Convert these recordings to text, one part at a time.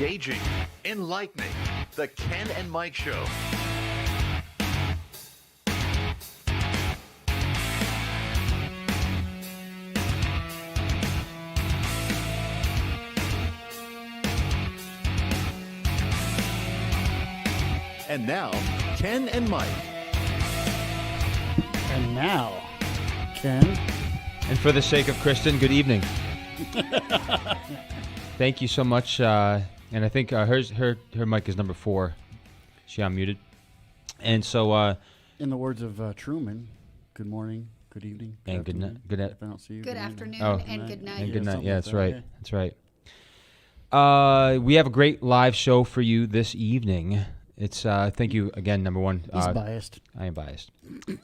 Engaging, enlightening. The Ken and Mike Show. And now, Ken and Mike. And now, Ken. And for the sake of Kristen, good evening. Thank you so much. And I think her mic is number 4. She unmuted. And so, in the words of Truman, good morning, good evening, and good night. Good If I don't see you, Good afternoon and good night. And good night. something Yeah, like that's that, right. yeah. That's right. We have a great live show for you this evening. It's thank you again, number one. He's biased. I am biased.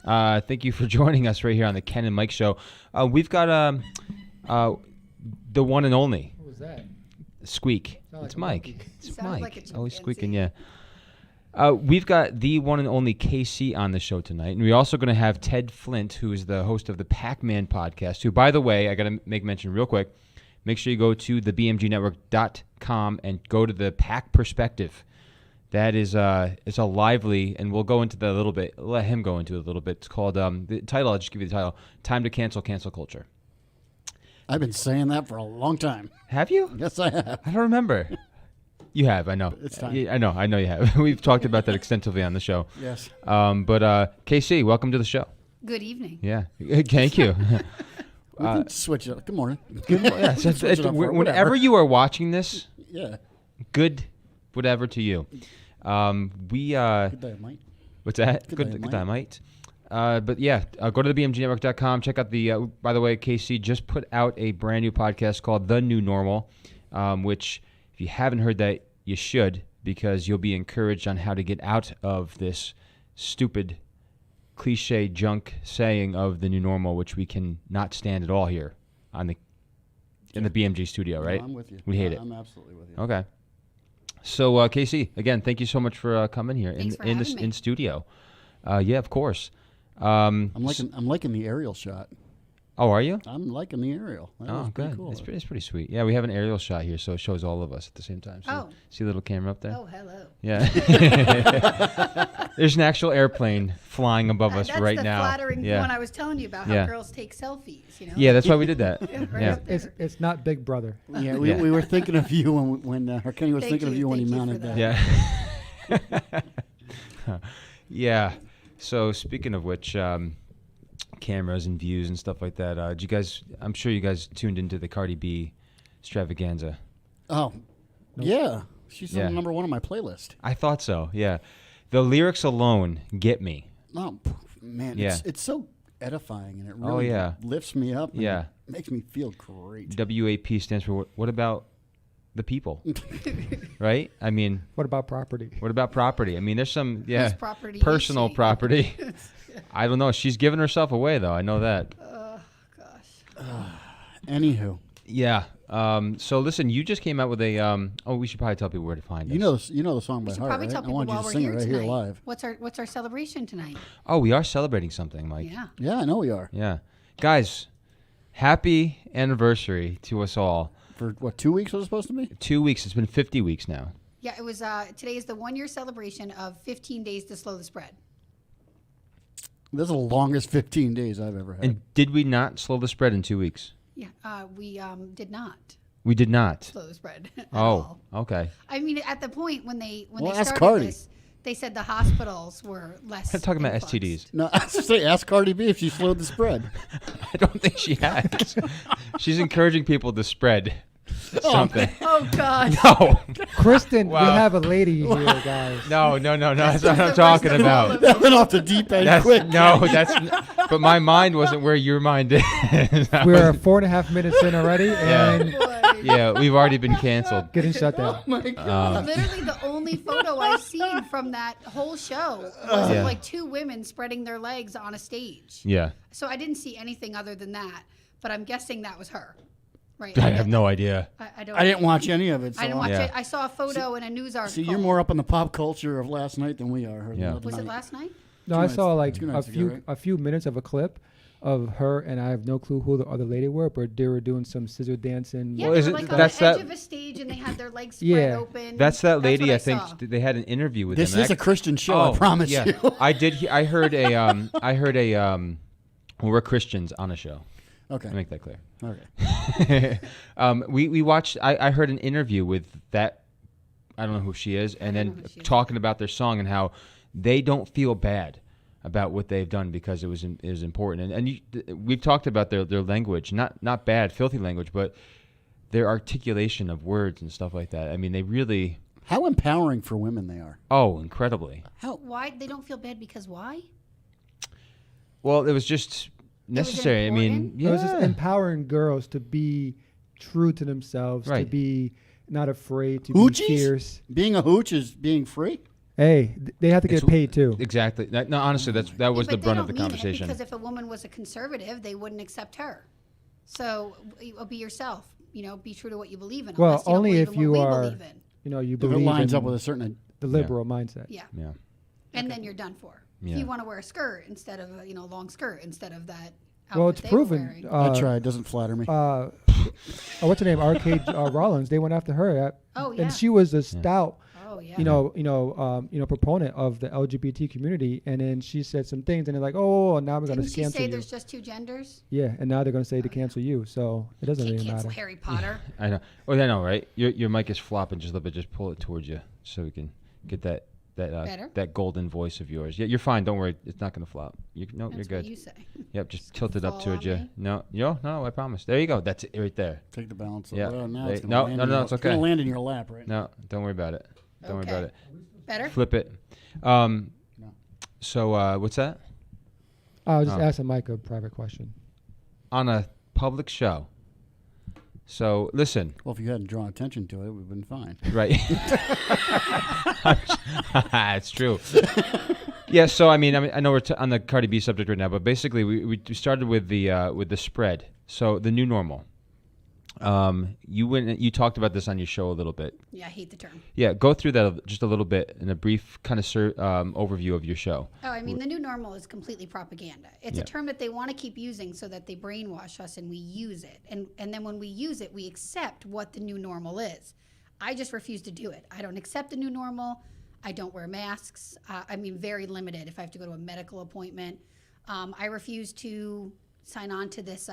Thank you for joining us right here on the Ken and Mike Show. We've got the one and only. What was that? Squeak. Sound It's like a Mike. monkey. It's Sounds Mike. like a Always chimpanzee. squeaking, yeah. We've got the one and only KC on the show tonight. And we're also going to have Ted Flint, who is the host of the Pac-Man podcast, who, by the way, I got to make mention real quick. Make sure you go to the BMGnetwork.com and go to the Pac Perspective. That is it's a lively, and we'll go into that a little bit. Let him go into it a little bit. It's called, the title, I'll just give you the title, Time to Cancel Culture. I've been saying that for a long time. Have you? Yes, I have. I don't remember. You have, I know. It's time. Yeah, I know you have. We've talked about that extensively on the show. Yes. But KC, welcome to the show. Good evening. Yeah, thank you. We can switch it up. Good morning. Yeah, so Switch it up for whenever whatever. you are watching this, Yeah. good, whatever to you. We Good day, Mike. what's that? Good day, Mike. But yeah, go to the BMGnetwork.com. Check out the. By the way, KC just put out a brand new podcast called The New Normal, which if you haven't heard that, you should, because you'll be encouraged on how to get out of this stupid, cliche junk saying of the new normal, which we can not stand at all here in the BMG studio, right? No, I'm with you. We hate it. I'm absolutely with you. Okay. So KC, again, thank you so much for coming here Thanks for in having me. in studio. Yeah, of course. I'm liking the aerial shot. Oh, are you? I'm liking the aerial. That was Oh, pretty good. Cool. It's pretty sweet. Yeah, we have an aerial shot here, so it shows all of us at the same time. So Oh. see the little camera up there? Oh, hello. Yeah. There's an actual airplane flying above us That's right the now. flattering Yeah. one I was telling you about, how Yeah. girls take selfies, you know? Yeah, that's why we did that. Right Yeah. up there. It's not Big Brother. Yeah, we, Yeah. we were thinking of you when or Kenny was Thank thinking of you, you when he thank you mounted for that. that. Yeah. Yeah. So speaking of which, cameras and views and stuff like that. Did you guys? I'm sure you guys tuned into the Cardi B extravaganza. Oh, yeah. She's Yeah. on number 1 on my playlist. I thought so. Yeah. The lyrics alone get me. Oh, man. Yeah. It's so edifying, and it Oh, really yeah. lifts me up. And Yeah. makes me feel great. WAP stands for what about the people? Right? I mean, What about property? what about property? I mean, there's some Whose property is personal she? property. I don't know. She's giving herself away though. I know that. Oh, gosh. Anywho, Yeah. So listen, you just came out with a. We should probably tell people where to find us. you know the song We by should heart, probably right? tell I people want you while to we're sing it here right tonight. here live. What's our celebration tonight? Oh, we are celebrating something, Mike. Yeah. Yeah, I know we are. Yeah. Guys, happy anniversary to us all. For what, 2 weeks was it supposed to be? 2 weeks. It's been 50 weeks now. Yeah, it was, today is the 1-year celebration of 15 days to slow the spread. This is the longest 15 days I've ever had. And did we not slow the spread in 2 weeks? Yeah, we did not We did not. slow the spread at Oh, all. okay. I mean, at the point when they Well, they ask started Cardi. this, they said the hospitals were less. I'm talking about influx. STDs. No, I was just saying, ask Cardi B if she slowed the spread. I don't think she has. She's encouraging people to spread something. Oh God. No. Kristen, Wow. we have a lady here, guys. No. That's what I'm the worst talking of all about. of them. That went off the deep end That's quick. but my mind wasn't where your mind is. We're 4.5 minutes in already, and Yeah, we've already been canceled. getting shut down. Oh my God. Literally, the only photo I've seen from that whole show was Yeah. of like 2 women spreading their legs on a stage. Yeah. So I didn't see anything other than that, but I'm guessing that was her. Right. I have no idea. I don't. I didn't watch any of it. So I didn't watch Yeah. it. I saw a photo in a news article. See, you're more up on the pop culture of last night than we are. Or the Yeah. other Was it night. last night? No, I nights- saw like 2 a nights ago, right? few minutes of a clip, of her, and I have no clue who the other lady were, but they were doing some scissor dancing. Yeah, Well, they is were it- like on that's the edge that- of a stage, and they had their legs spread Yeah. open. That's that lady. what I think saw. they had an interview with This them. is a Christian show, I promise yeah. you. I did. I heard a. Well, we're Christians on a show. Okay. I'll make that clear. Okay. We watched. I heard an interview with that. I don't know who she is, and don't know then who she is. talking about their song and how they don't feel bad about what they've done because it was important. And we've talked about their language, not bad, filthy language, but their articulation of words and stuff like that. I mean, they really. How empowering for women they are. Oh, incredibly. Why they don't feel bad because why? Well, it was just necessary. I mean, important? yeah. It was just empowering girls to be true to themselves, to Right. be not afraid, to Hoochies? be fierce. Being a hooch is being free. Hey, they have to get It's- paid too. Exactly. No, honestly, that was Yeah, the but brunt they of the don't mean it, conversation. because if a woman was a conservative, they wouldn't accept her. So be yourself. Be true to what you believe in. Well, unless you don't only believe if in you what we are, believe in. you If believe it lines in up with a certain. the liberal mindset. Yeah. Yeah. And then you're done for. Yeah. If you want to wear a skirt instead of a long skirt instead of that. Well, outfit it's they were proven. wearing. I tried. It doesn't flatter me. What's her name? Arcade Rollins. They went after her. Oh, yeah. And she was a stout, Oh yeah. proponent of the LGBT community. And then she said some things, and they're like, "Oh, now we're going Didn't to she cancel say you." there's just two genders? Yeah, and now they're going to say to cancel you. So it doesn't Can't really cancel matter. Harry Potter. I know. Oh, I know, right? Your mic is flopping just a little bit. Just pull it towards you so we can get that Better? that golden voice of yours. Yeah, you're fine. Don't worry. It's not going to flop. You're That's good. what you say. Yep, just tilt it up fall towards on you. me? No, I promise. There you go. That's it right there. Take the balance. Yeah. Well, now They- it's no, gonna land no, in no, your- it's gonna okay. land in your lap, right? No, don't worry about it. Don't worry about Okay. it. Better? Flip it. So what's that? I'll just Oh. ask Mike a private question. On a public show. So listen, Well, if you hadn't drawn attention to it, we've been fine. right? It's true. Yeah. So I know we're on the Cardi B subject right now, but basically we started with the spread. So the new normal. You talked about this on your show a little bit. Yeah, I hate the term. Yeah, go through that just a little bit in a brief kind of overview of your show. Oh, I mean, the new normal is completely propaganda. It's Yeah. a term that they want to keep using so that they brainwash us and we use it. And then when we use it, we accept what the new normal is. I just refuse to do it. I don't accept the new normal. I don't wear masks. Very limited if I have to go to a medical appointment. I refuse to sign on to this,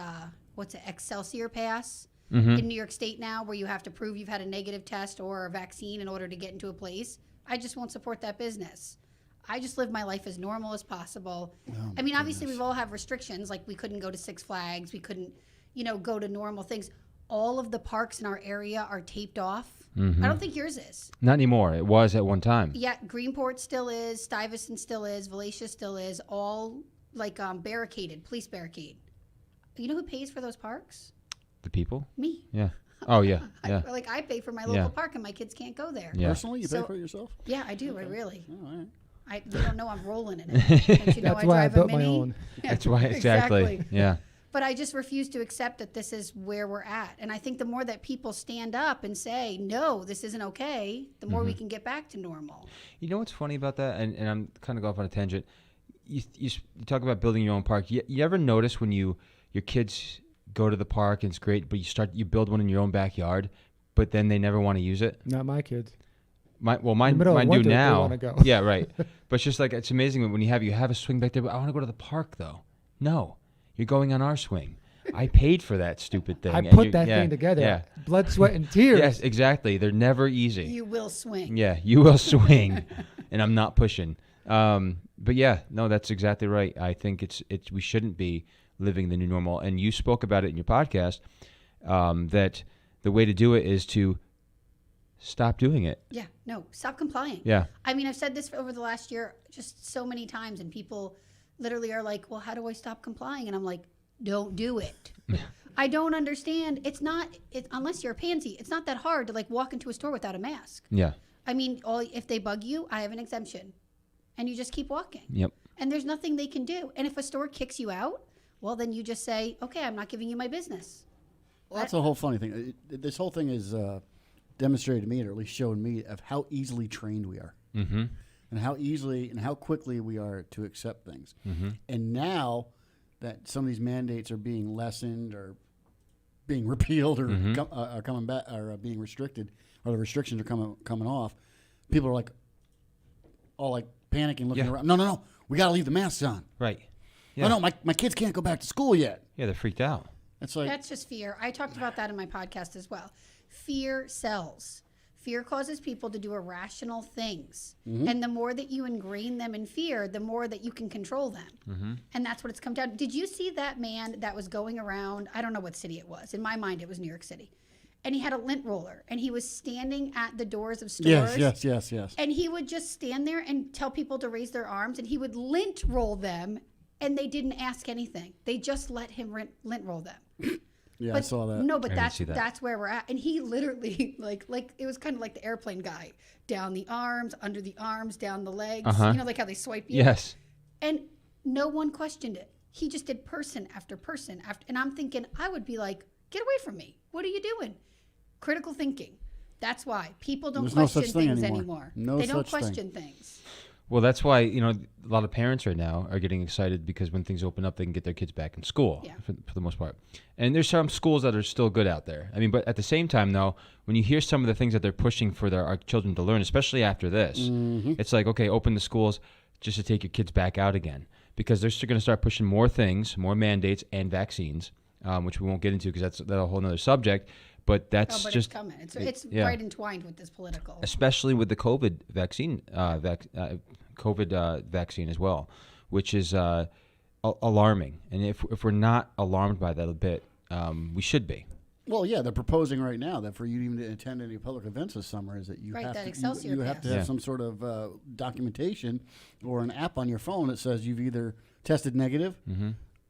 Excelsior Pass in New York State now, where you have to prove you've had a negative test or a vaccine in order to get into a place. I just won't support that business. I just live my life as normal as possible. Obviously, we've all have restrictions, like we couldn't go to Six Flags, we couldn't, go to normal things. All of the parks in our area are taped off. I don't think yours is. Not anymore. It was at one time. Yeah, Greenport still is, Stuyvesant still is, Valatia still is, all barricaded, police barricade. You know who pays for those parks? The people. Me. Yeah. Oh yeah. Yeah. I pay for my local Yeah. park and my kids can't go there. Yeah. Personally, you pay So- for it yourself? Yeah, I do. I really. Oh, all right. You don't know I'm rolling in it. Don't you know That's why I drive built a my Mini? own. Yeah, That's why exactly. Yeah. But I just refuse to accept that this is where we're at. And I think the more that people stand up and say, no, this isn't okay, the more we can get back to normal. You know what's funny about that, and I'm kind of going off on a tangent. You talk about building your own park. You ever notice when your kids go to the park and it's great, but you build one in your own backyard, but then they never want to use it? Not my kids. Mine middle of do winter, they now. wanna go. Yeah, right. But it's just like it's amazing when you have a swing back there. But I want to go to the park though. No, you're going on our swing. I paid for that stupid thing. I and put you- that yeah, thing together. Yeah. Blood, sweat, and tears. Yes, exactly. They're never easy. You will swing. Yeah, you will swing, and I'm not pushing. But yeah, no, that's exactly right. I think it's we shouldn't be living the new normal. And you spoke about it in your podcast that the way to do it is to stop doing it. Yeah, no, stop complying. Yeah. I've said this over the last year just so many times, and people literally are like, well, how do I stop complying? And I'm like, don't do it. I don't understand. Unless you're a pansy, it's not that hard to walk into a store without a mask. Yeah. If they bug you, I have an exemption. And you just keep walking. Yep. And there's nothing they can do. And if a store kicks you out, well, then you just say, okay, I'm not giving you my business. Well, that's the whole funny thing. This whole thing is demonstrated to me, or at least shown me, of how easily trained we are. Mm-hmm. And how easily and how quickly we are to accept things. Mm-hmm. And now that some of these mandates are being lessened or being repealed or are coming back or being restricted, or the restrictions are coming off, people are like all like panicking, looking around. No, we got to leave the masks on. Right. Yeah. No, my kids can't go back to school yet. Yeah, they're freaked out. It's like That's just fear. I talked about that in my podcast as well. Fear sells. Fear causes people to do irrational things. And the more that you ingrain them in fear, the more that you can control them. And that's what it's come down to. Did you see that man that was going around? I don't know what city it was. In my mind, it was New York City. And he had a lint roller. And he was standing at the doors of stores. yes. And he would just stand there and tell people to raise their arms. And he would lint roll them. And they didn't ask anything. They just let him lint roll them. Yeah, I saw that. No, but I didn't see that. that's where we're at. And he literally like it was kind of like the airplane guy. Down the arms, under the arms, down the legs. You know, like how they swipe you. Yes. And no one questioned it. He just did person after person after, and I'm thinking I would be like, get away from me. What are you doing? Critical thinking. That's why people don't There's no question such thing things anymore. No they don't such thing. question things. Well, that's why, a lot of parents right now are getting excited because when things open up, they can get their kids back in school for the most part. And there's some schools that are still good out there. I mean, but at the same time, though, when you hear some of the things that they're pushing for our children to learn, especially after this, it's like, okay, open the schools just to take your kids back out again. Because they're still going to start pushing more things, more mandates and vaccines, which we won't get into because that's a whole other subject. But that's But just it's coming. It's right entwined with this political. especially with the COVID vaccine, vaccine as well, which is alarming. And if we're not alarmed by that a bit, we should be. Well, yeah, they're proposing right now that for you even to attend any public events this summer is that you Right, have that to Excelsior you have pass. to have some sort of documentation or an app on your phone that says you've either tested negative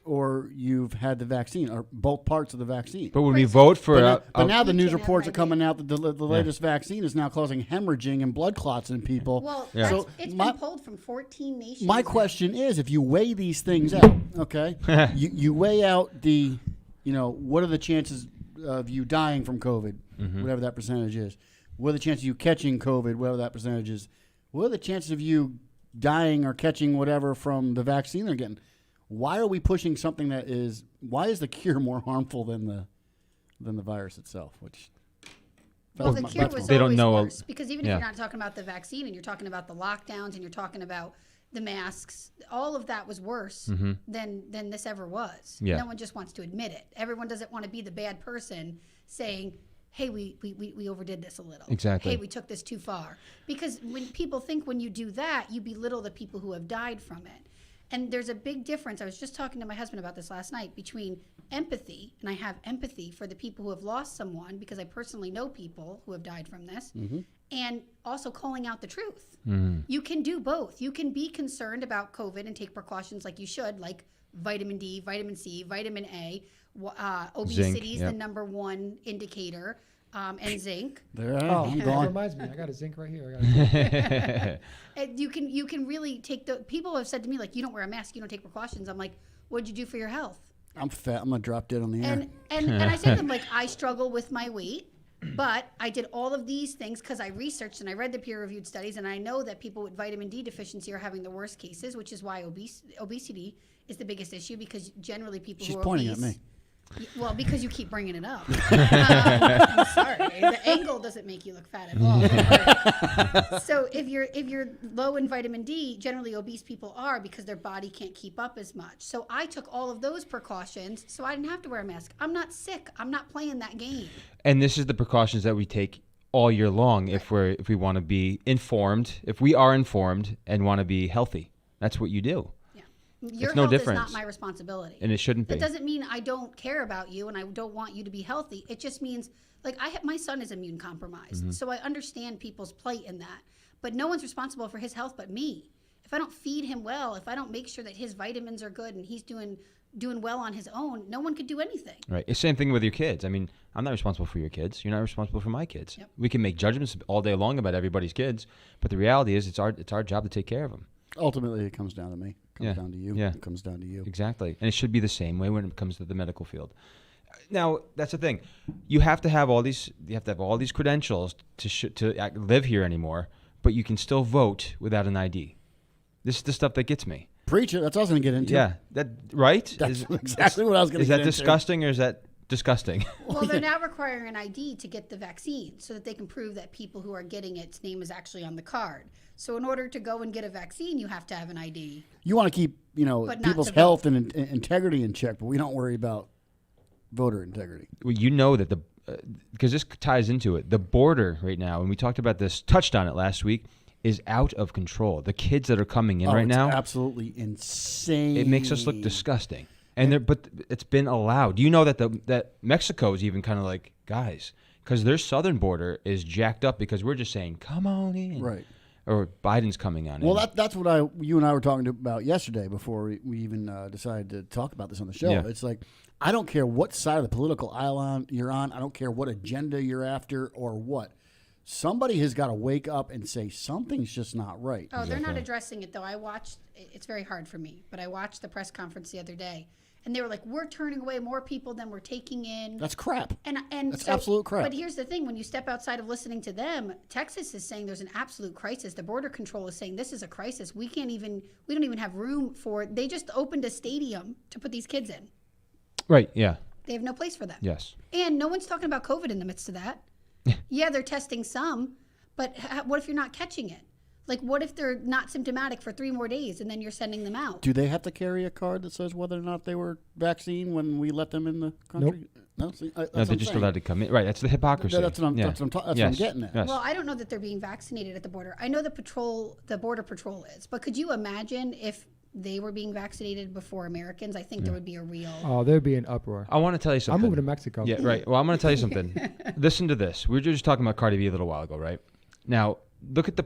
or you've had the vaccine or both parts of the vaccine. But when we vote for But now the news can't have reports an are coming out that the latest vaccine is now causing hemorrhaging and blood clots in people. Well, So it's my- been pulled from 14 nations. My question is, if you weigh these things out, okay, you weigh out the, what are the chances of you dying from COVID, whatever that percentage is? What are the chances of you catching COVID, whatever that percentage is? What are the chances of you dying or catching whatever from the vaccine they're getting? Why are we pushing something why is the cure more harmful than the virus itself? Which Well, the cure was They don't always know worse because even if yeah. you're not talking about the vaccine and you're talking about the lockdowns and you're talking about the masks, all of that was worse than this ever was. Yeah. No one just wants to admit it. Everyone doesn't want to be the bad person saying, hey, we overdid this a little. Exactly. Hey, we took this too far. Because when people think when you do that, you belittle the people who have died from it. And there's a big difference. I was just talking to my husband about this last night between empathy, and I have empathy for the people who have lost someone because I personally know people who have died from this, and also calling out the truth. You can do both. You can be concerned about COVID and take precautions like you should, like vitamin D, vitamin C, vitamin A. Obesity is the number one indicator, and zinc. I'm that gone. reminds me. I got a zinc right here. I got a And you can really take the people have said to me, like, you don't wear a mask, you don't take precautions. I'm like, what'd you do for your health? I'm fat. I'm gonna drop dead on the air. And I say to them, like, I struggle with my weight, but I did all of these things because I researched and I read the peer-reviewed studies, and I know that people with vitamin D deficiency are having the worst cases, which is why obesity is the biggest issue, because generally people She's who are pointing obese, at me. well, because you keep bringing it up. I'm sorry. The angle doesn't make you look fat at all. So if you're low in vitamin D, generally obese people are because their body can't keep up as much. So I took all of those precautions so I didn't have to wear a mask. I'm not sick. I'm not playing that game. And this is the precautions that we take all year long if we want to be informed, if we are informed and want to be healthy. That's what you do. Your no health difference. is not my responsibility. And it shouldn't be. That doesn't mean I don't care about you and I don't want you to be healthy. It just means, like, my son is immune compromised, so I understand people's plight in that. But no one's responsible for his health but me. If I don't feed him well, if I don't make sure that his vitamins are good and he's doing well on his own, no one could do anything. Right. It's the same thing with your kids. I mean, I'm not responsible for your kids. You're not responsible for my kids. Yep. We can make judgments all day long about everybody's kids, but the reality is it's our job to take care of them. Ultimately, it comes down to me. It comes Yeah. down to you. Yeah. It comes down to you. Exactly. And it should be the same way when it comes to the medical field. Now, that's the thing. You have to have all these credentials to live here anymore, but you can still vote without an ID. This is the stuff that gets me. Preach it. That's what I was going to get into. Yeah, that right? That's exactly what I was going to Is get that into. disgusting or is that disgusting? Well, they're now requiring an ID to get the vaccine so that they can prove that people who are getting its name is actually on the card. So in order to go and get a vaccine, you have to have an ID. You want to keep, But not people's to vote. health and integrity in check, but we don't worry about voter integrity. Well, you know that because this ties into it, the border right now, and we talked about this, touched on it last week, is out of control. The kids that are coming in right it's now, absolutely insane. it makes us look disgusting. But it's been allowed. You know that Mexico is even kind of like, guys, because their southern border is jacked up because we're just saying, come on in. Right. Or Biden's coming on in. Well, that's what you and I were talking about yesterday before we even decided to talk about this on the show. Yeah. It's like, I don't care what side of the political aisle you're on. I don't care what agenda you're after or what. Somebody has got to wake up and say something's just not right. Oh, they're not addressing it, though. It's very hard for me, but I watched the press conference the other day, and they were like, we're turning away more people than we're taking in. That's crap. And That's absolute crap. But here's the thing. When you step outside of listening to them, Texas is saying there's an absolute crisis. The Border Control is saying this is a crisis. We don't even have room for, they just opened a stadium to put these kids in. right, yeah, They have no place for them. yes. And no one's talking about COVID in the midst of that. Yeah, they're testing some, but what if you're not catching it? Like, what if they're not symptomatic for 3 more days and then you're sending them out? Do they have to carry a card that says whether or not they were vaccinated when we let them in the country? No, see, that's No, what they're I'm just saying. allowed to come in. Right, that's the hypocrisy. That's what I'm Yeah. what I'm Yes, getting at. yes. Well, I don't know that they're being vaccinated at the border. I know the Border Patrol is, but could you imagine if they were being vaccinated before Americans? I think there would be a real. Oh, there'd be an uproar. I want to tell you something. I'm moving to Mexico. Yeah, right. Well, I'm going to tell you something. Listen to this. We were just talking about Cardi B a little while ago, right? Now, look at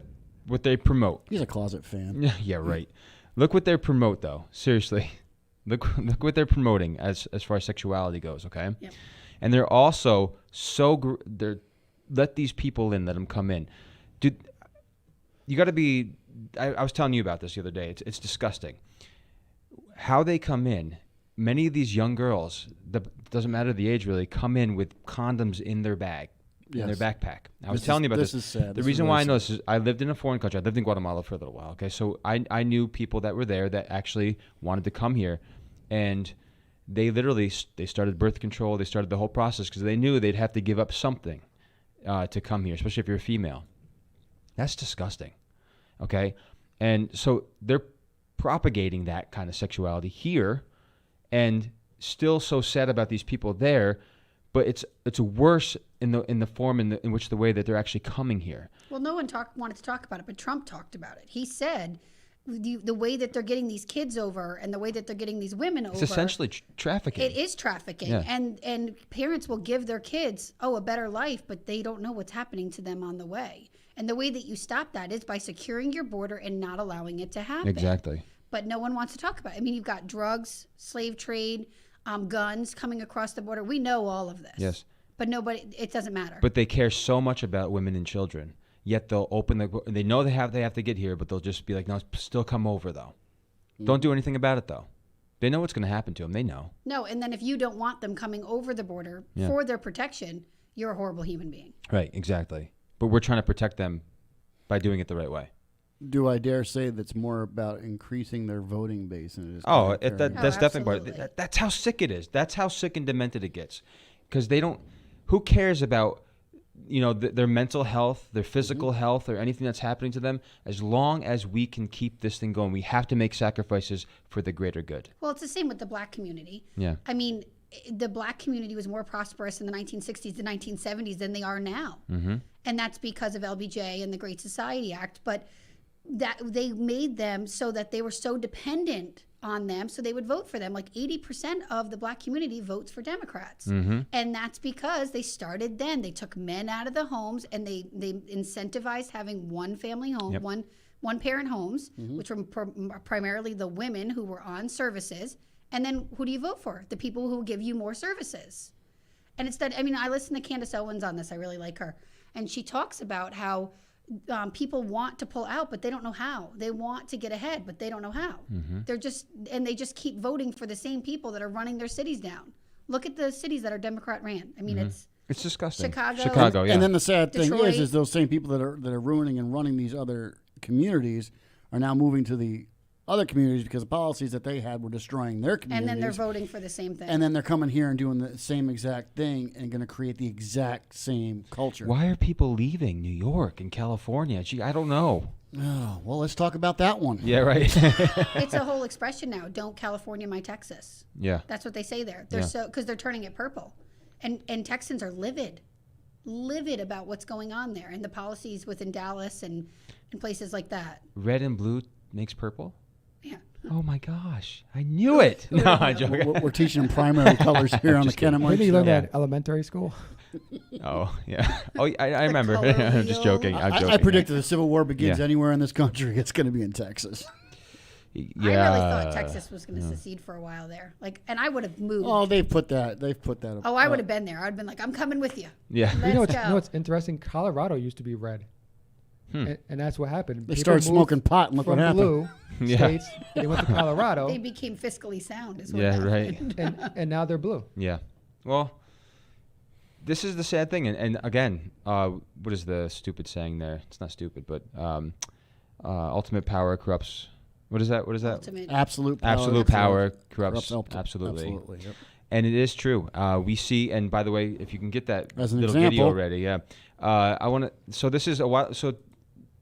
what they promote. He's a closet fan. Yeah, right. Look what they promote, though. Seriously, look what they're promoting as far as sexuality goes. Okay, Yep. and they're also they're let these people in, let them come in. Dude, you got to be. I was telling you about this the other day. It's disgusting how they come in. Many of these young girls, doesn't matter the age really, come in with condoms in their bag. In their Yes. backpack. I was This telling is- you about this. this is sad. The This is reason really why I know sad. this is I lived in a foreign country. I lived in Guatemala for a little while. Okay, so I knew people that were there that actually wanted to come here, and they literally they started birth control. They started the whole process because they knew they'd have to give up something to come here, especially if you're a female. That's disgusting. Okay, and so they're propagating that kind of sexuality here, and still so sad about these people there. But it's worse in the form in which the way that they're actually coming here. Well, no one wanted to talk about it, but Trump talked about it. He said the way that they're getting these kids over and the way that they're getting these women over. It's essentially trafficking. It is trafficking. Yeah. And parents will give their kids, a better life, but they don't know what's happening to them on the way. And the way that you stop that is by securing your border and not allowing it to happen. Exactly. But no one wants to talk about it. I mean, you've got drugs, slave trade, guns coming across the border. We know all of this. Yes. But it doesn't matter. But they care so much about women and children. Yet they'll open they know they have to get here, but they'll just be like, no, still come over though. Don't do anything about it though. They know what's going to happen to them. They know. No, and then if you don't want them coming over the border for their protection, you're a horrible human being. Right. Exactly. But we're trying to protect them by doing it the right way. Do I dare say that's more about increasing their voting base than it is? Oh, carrying- that's definitely part. absolutely. That's how sick it is. That's how sick and demented it gets, because they don't. Who cares about their mental health, their physical health, or anything that's happening to them? As long as we can keep this thing going, we have to make sacrifices for the greater good. Well, it's the same with the black community. Yeah. I mean, the black community was more prosperous in the 1960s to 1970s than they are now. Mm-hmm. And that's because of LBJ and the Great Society Act. But that they made them so that they were so dependent on them, so they would vote for them. Like 80% of the black community votes for Democrats. Mm-hmm. And that's because they started then. They took men out of the homes and they incentivized having one family home, Yep. one parent homes, which were primarily the women who were on services. And then who do you vote for? The people who will give you more services. And it's that, I mean, I listen to Candace Owens on this. I really like her. And she talks about how people want to pull out, but they don't know how. They want to get ahead, but they don't know how. They just keep voting for the same people that are running their cities down. Look at the cities that are Democrat ran. I mean, it's disgusting. Chicago, yeah. And then the sad thing Detroit. is those same people that are ruining and running these other communities are now moving to the other communities because the policies that they had were destroying their communities. And then they're voting for the same thing. And then they're coming here and doing the same exact thing and going to create the exact same culture. Why are people leaving New York and California? Gee, I don't know. Oh, well, let's talk about that one. Yeah, right. It's a whole expression now. Don't California my Texas. Yeah. That's what they say there. They're because they're turning it purple, and Texans are livid about what's going on there and the policies within Dallas and places like that. Red and blue makes purple? Yeah. Oh my gosh. I knew it. No, I'm joking. We're teaching them primary colors here on the Ken and Mike Maybe you show. learned that in elementary school. Oh, yeah. Oh, I remember. color I'm just wheel. joking. I'm joking. I predicted the Civil War begins Yeah. anywhere in this country. It's going to be in Texas. Yeah. I really thought Texas was going to secede for a while there. And I would have moved. Oh, they've put that. Up. Oh, I would have been there. I'd been like, I'm coming with you. Yeah. Let's You know go. what's interesting? Colorado used to be red. And that's what happened. They People started moved smoking pot, and look from what happened. blue Yeah. states. They went to Colorado, They became fiscally sound. Is what Yeah, happened. right. and now they're blue. Yeah. Well, this is the sad thing. And again, what is the stupid saying there? It's not stupid, but ultimate power corrupts. What is that? Ultimate. Absolute power. Absolute power corrupts. Corrupts Absolutely. Yep. And it is true. We see, and by the way, if you can get that As an little video example. already, yeah. I want to. So this is a while. So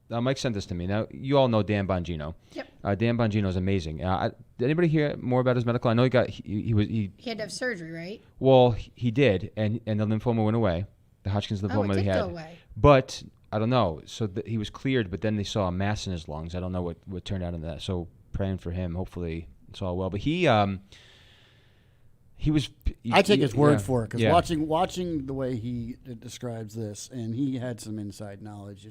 Mike sent this to me. Now you all know Dan Bongino. Yep. Dan Bongino is amazing. Did anybody hear more about his medical? I know he got he He had to have surgery, right? well he did, and the lymphoma went away, the Hodgkin's Oh, lymphoma it he did had. go away. But I don't know. So he was cleared, but then they saw a mass in his lungs. I don't know what turned out in that. So praying for him. Hopefully it's all well. But he was. I take his word yeah, for it because yeah. watching the way he describes this, and he had some inside knowledge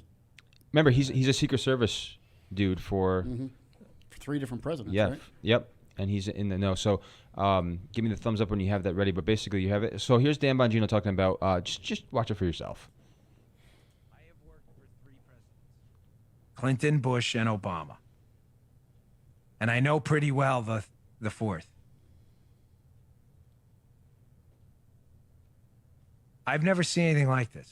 Remember, he's a Secret Service dude for. for 3 different presidents. Yeah. Right? Yep. And he's in the know. So give me the thumbs up when you have that ready. But basically, you have it. So here's Dan Bongino talking about. Just watch it for yourself. I have worked for 3 presidents: Clinton, Bush, and Obama. And I know pretty well the 4th. I've never seen anything like this.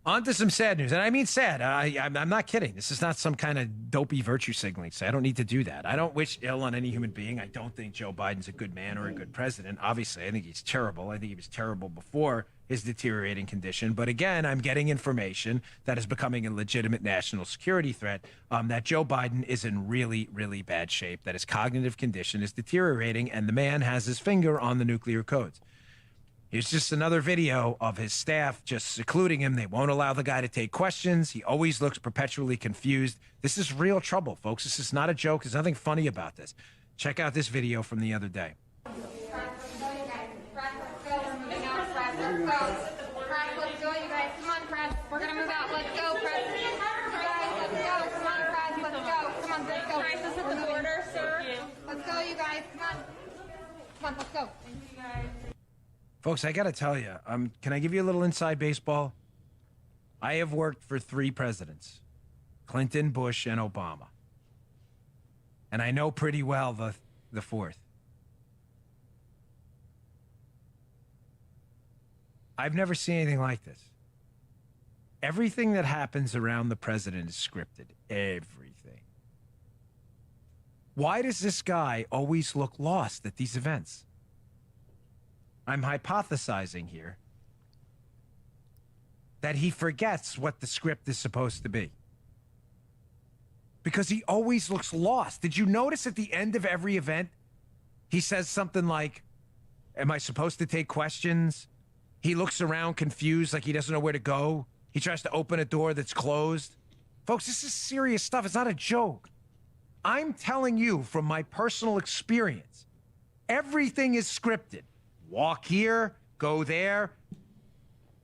On to some sad news, and I mean sad. I'm not kidding. This is not some kind of dopey virtue signaling. So I don't need to do that. I don't wish ill on any human being. I don't think Joe Biden's a good man or a good president. Obviously, I think he's terrible. I think he was terrible before his deteriorating condition. But again, I'm getting information that is becoming a legitimate national security threat, that Joe Biden is in really, really bad shape, that his cognitive condition is deteriorating, and the man has his finger on the nuclear codes. Here's just another video of his staff just secluding him. They won't allow the guy to take questions. He always looks perpetually confused. This is real trouble, folks. This is not a joke. There's nothing funny about this. Check out this video from the other day. Let's go, you guys. Come on, press. We're gonna move out. Let's go, press. You guys, let's go. Come on, press. Let's go. Come on, let's go. Crisis at the border, sir. Let's go, you guys. Come on. Come on, let's go. Thank you, guys. Folks, I got to tell you, can I give you a little inside baseball? I have worked for 3 presidents: Clinton, Bush, and Obama. And I know pretty well the 4th. I've never seen anything like this. Everything that happens around the president is scripted. Everything. Why does this guy always look lost at these events? I'm hypothesizing here that he forgets what the script is supposed to be. Because he always looks lost. Did you notice at the end of every event, he says something like, "Am I supposed to take questions?" He looks around confused, like he doesn't know where to go. He tries to open a door that's closed. Folks, this is serious stuff. It's not a joke. I'm telling you from my personal experience, everything is scripted. Walk here, go there,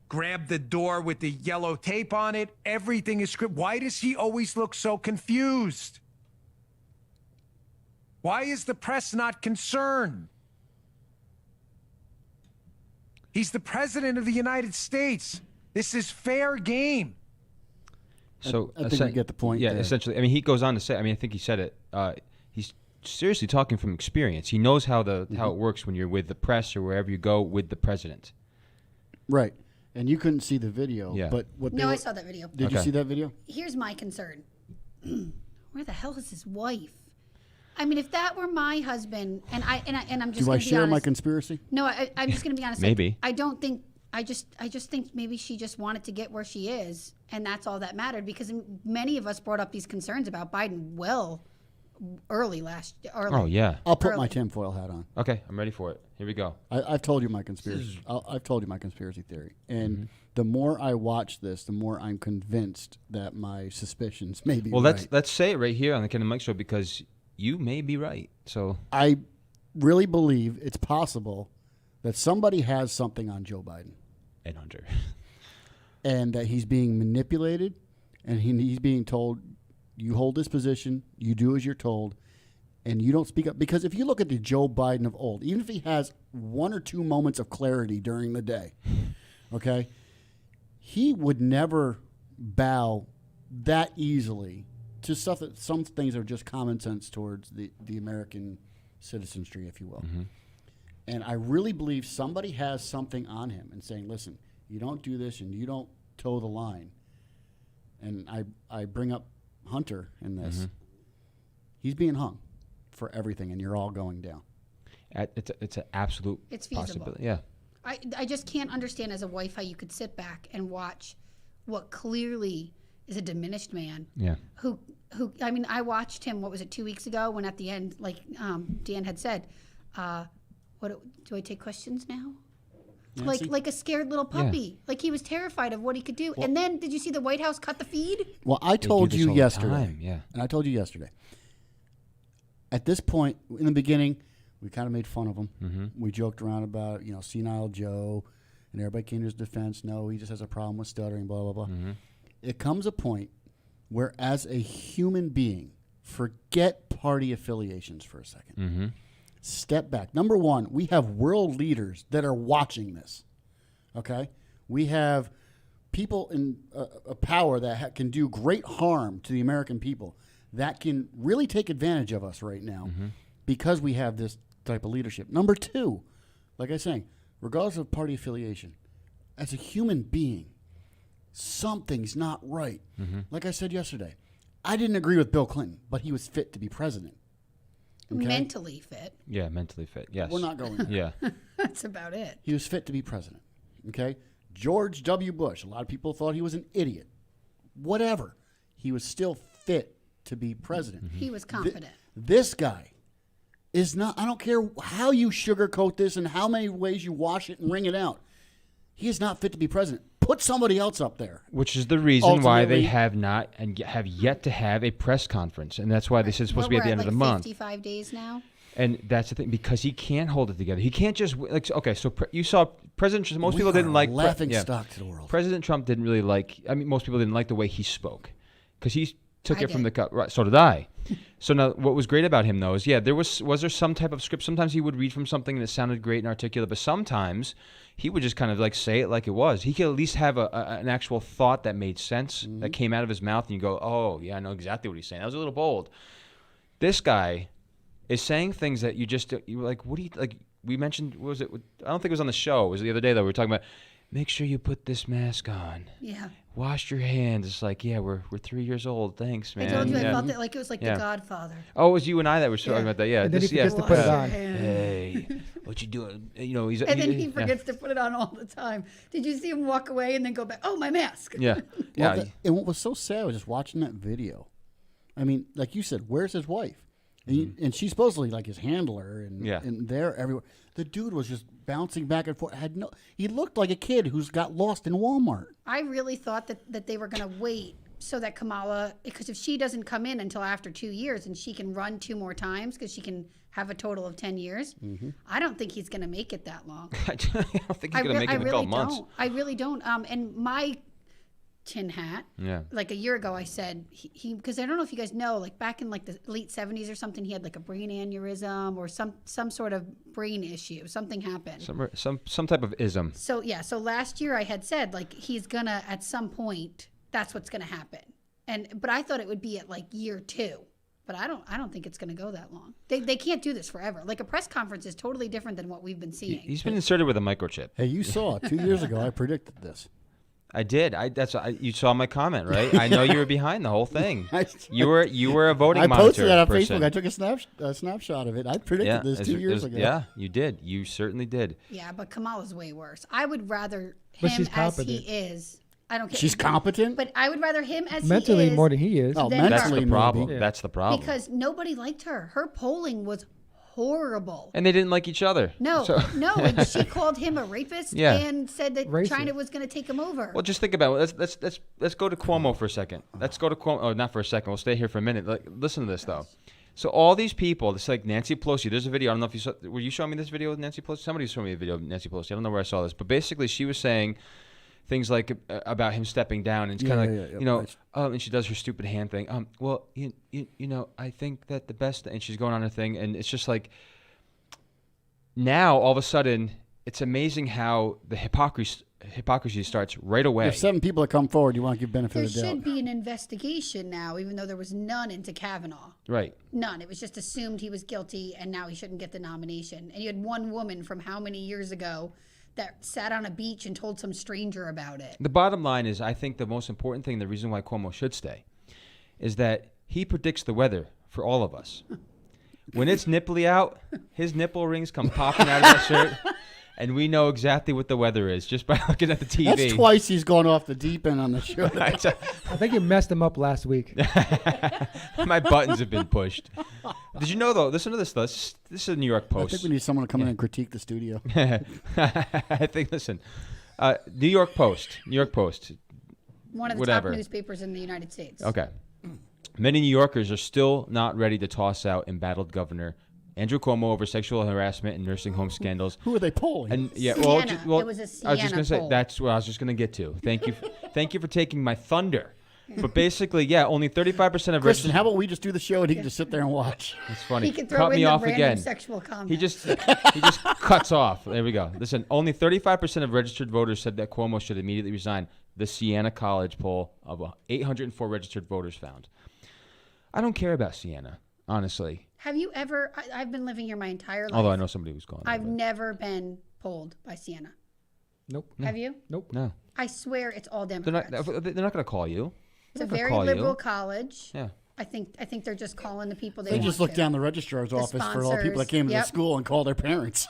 grab the door with the yellow tape on it. Everything is scripted. Why does he always look so confused? Why is the press not concerned? He's the president of the United States. This is fair game. So I think we get the point Yeah, there. essentially. I mean, he goes on to say. I mean, I think he said it. He's seriously talking from experience. He knows how how it works when you're with the press or wherever you go with the president. Right. And you couldn't see the video. Yeah. But what No, I saw that video. Did you Okay. see that video? Here's my concern. Where the hell is his wife? I mean, if that were my husband, and I'm just Do gonna I be share my honest. conspiracy? No, I'm just going to be honest. Maybe. I don't think. I just think maybe she just wanted to get where she is, and that's all that mattered. Because many of us brought up these concerns about Biden early. Oh yeah. I'll put my Early. tinfoil hat on. Okay, I'm ready for it. Here we go. I've told you my conspiracy. I've told you my conspiracy theory, and the more I watch this, the more I'm convinced that my suspicions may be Well, right. let's say it right here on the Ken and Mike show because you may be right. So I really believe it's possible that somebody has something on Joe Biden, and Hunter. and that he's being manipulated, and he's being told, "You hold this position, you do as you're told." And you don't speak up. Because if you look at the Joe Biden of old, even if he has 1 or 2 moments of clarity during the day, okay, he would never bow that easily to stuff that some things are just common sense towards the American citizenry, if you will. And I really believe somebody has something on him and saying, listen, you don't do this and you don't toe the line. And I bring up Hunter in this. He's being hung for everything, and you're all going down. It's an absolute It's feasible. possibility. Yeah. I just can't understand as a wife how you could sit back and watch what clearly is a diminished man. Yeah. Who I mean, I watched him. What was it, 2 weeks ago? When at the end, like Dan had said, "What do I take questions now?" Nancy? Like a scared little puppy. Like he was terrified of what he could do. And then, did you see the White House cut the feed? Well, I do told this you all the yesterday, time, yeah. and I told you yesterday, at this point, in the beginning, we kind of made fun of him. We joked around about, senile Joe, and everybody came to his defense. No, he just has a problem with stuttering, blah, blah, blah. It comes a point where, as a human being, forget party affiliations for a second. Step back. Number one, we have world leaders that are watching this, okay? We have people in a power that can do great harm to the American people that can really take advantage of us right now because we have this type of leadership. Number two, like I was saying, regardless of party affiliation, as a human being, something's not right. Like I said yesterday, I didn't agree with Bill Clinton, but he was fit to be president. Okay? Mentally fit. Yeah, mentally fit. Yes. We're not going there. Yeah. That's about it. He was fit to be president. Okay? George W. Bush, a lot of people thought he was an idiot. Whatever. He was still fit to be president. He was confident. This guy is not, I don't care how you sugarcoat this and how many ways you wash it and wring it out. He is not fit to be president. Put somebody else up there. Which is the reason why they Ultimately- have not and have yet to have a press conference, and that's why this is supposed to be at the end of the month. 55 days now. And that's the thing, because he can't hold it together. He can't just you saw President Trump. Most people didn't like laughing stock to the world. President Trump didn't really like. I mean, most people didn't like the way he spoke because he took I it from the did. gut. Right, so did I. So now, what was great about him though is, was there some type of script? Sometimes he would read from something and it sounded great and articulate, but sometimes he would just kind of like say it like it was. He could at least have an actual thought that made sense that came out of his mouth, and you go, "Oh yeah, I know exactly what he's saying." That was a little bold. This guy is saying things that you were like, what do you like? We mentioned, what was it? I don't think it was on the show. It was the other day that we were talking about. Make sure you put this mask on. Yeah. Wash your hands. It's like, yeah, we're 3 years old. Thanks, man. I told you yeah. I felt it like it was like Yeah. The Godfather. Oh, it was you and I that were talking Yeah. about that. Yeah. And then he this- yeah. forgets to put it on. Hey, what you doing? He's And then he yeah. forgets to put it on all the time. Did you see him walk away and then go back? Oh, my mask. Yeah. Yeah. Well, and what was so sad was just watching that video. I mean, like you said, where's his wife? And she's supposedly like his handler, and they're everywhere. The dude was just bouncing back and forth. He looked like a kid who's got lost in Walmart. I really thought that they were going to wait so that Kamala, because if she doesn't come in until after 2 years and she can run 2 more times because she can have a total of 10 years, I don't think he's going to make it that long. I don't think he's going to make it in a couple months. I really don't. And my tin hat, Yeah. like a year ago, I said he because I don't know if you guys know, like back in like the late 70s or something, he had like a brain aneurysm or some sort of brain issue. Something happened. Some type of ism. So yeah, so last year I had said like he's gonna at some point that's what's gonna happen, but I thought it would be at like year 2, but I don't think it's gonna go that long. They can't do this forever. Like a press conference is totally different than what we've been seeing. He's been inserted with a microchip. Hey, you saw 2 years ago, I predicted this. I did. You saw my comment, right? I know you were behind the whole thing. You were a voting monitor. I posted that on person. Facebook. I took a snapshot of it. I predicted this 2 years ago. Yeah, you did. You certainly did. Yeah, but Kamala's way worse. I would rather But him she's as competent. he is. I don't care. She's competent? But I would rather him as Mentally he is. more than he is. Oh, Then That's mentally the problem. maybe. Yeah. That's the problem. Because nobody liked her. Her polling was horrible. And they didn't like each other. No, So- no, and she called him a rapist Yeah. and said that Racist. China was going to take him over. Well, just think about it. Let's go to Cuomo for a second. Let's go to Cuomo. Oh, not for a second. We'll stay here for a minute. Listen to this though. So all these people, it's like Nancy Pelosi. There's a video. I don't know if you saw. Were you showing me this video with Nancy Pelosi? Somebody showed me a video of Nancy Pelosi. I don't know where I saw this, but basically she was saying things like about him stepping down, and it's kind of like, you know, and she does her stupid hand thing. Well, you know, I think that the best, and she's going on her thing, and it's just like now all of a sudden it's amazing how the hypocrisy starts right away. If 7 people that come forward, you want to give benefit there of the doubt. should be an investigation now, even though there was none into Kavanaugh. Right. None. It was just assumed he was guilty, and now he shouldn't get the nomination. And you had one woman from how many years ago that sat on a beach and told some stranger about it. The bottom line is, I think the most important thing, the reason why Cuomo should stay, is that he predicts the weather for all of us. When it's nipply out, his nipple rings come popping out of that shirt, and we know exactly what the weather is just by looking at the TV. That's twice he's gone off the deep end on the show. I think you messed him up last week. My buttons have been pushed. Did you know, though? Listen to this, though. This is a New York I Post. think we need someone to come in and critique the studio. I think, listen, New York Post. One of the Whatever. top newspapers in the United States. Okay. Many New Yorkers are still not ready to toss out embattled Governor Andrew Cuomo over sexual harassment and nursing home scandals. Who are they polling? And yeah, Siena. well, It was a I was just Siena gonna say poll. that's what I was just gonna get to. Thank you, thank you for taking my thunder. But basically, yeah, only 35% of Kristen, registered. how about we just do the show and he can just sit there and watch? It's funny. He can throw Cut in me the off random again. sexual comment. He just cuts off. There we go. Listen, only 35% of registered voters said that Cuomo should immediately resign. The Siena College poll of 804 registered voters found. I don't care about Siena, honestly. Have you ever? I've been living here my entire life. Although I know somebody who's gone. there, I've but- never been polled by Siena. Nope. Have you? Nope. No, I swear it's all they're Democrats. not. They're not going to call you. It's a They're not gonna very call you. liberal college. Yeah. I think they're just calling the people they They want just look to. down the registrar's office for all the people that sponsors. came to Yep. the school and called their parents.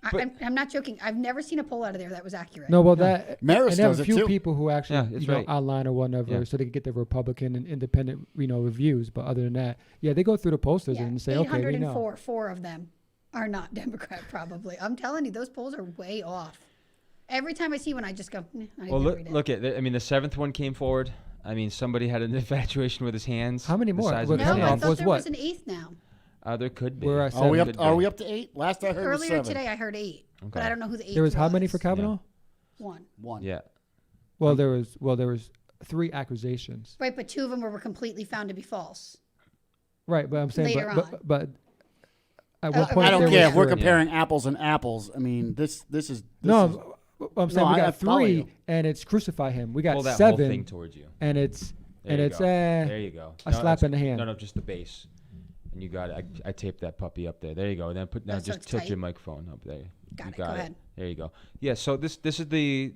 I'm not joking. I've never seen a poll out of there that was accurate. No, well, that Marist and they have does a it few too. people who actually, Yeah, that's right. online or whatever, Yeah. so they can get the Republican and independent, reviews. But other than that, yeah, they go through the posters Yeah, and say, okay, we know. 804, 4 of them are not Democrat. Probably. I'm telling you, those polls are way off. Every time I see one, I just go. I Well, didn't read it. look at. I mean, the 7th one came forward. I mean, somebody had an infatuation with his hands. How many the more? size Well, of his No, coming I off hands. thought was there what? was an 8th now. There could be. We're at Are we seven. up? Are we up to 8? Last I heard was Earlier 7. today, I heard 8, but Okay. I don't know who the 8th There was how many for Kavanaugh? 1. 1. Yeah. Well, there was 3 accusations. Right, but 2 of them were completely found to be false. Right, but I'm saying, Later but at one point I don't there care was if we're three. comparing apples and apples. I mean, this is No, I'm saying No, we I got follow 3, you. and it's crucify him. We got Pull that whole 7, thing towards you. and it's There and you it's go. There you go. a slap that's- in the hand. No, just the base. And you got it. I taped that puppy up there. There you go. Then now So just it's tilt tight. your microphone up there. Got You it. Go ahead. There you go. Yeah. So this is the.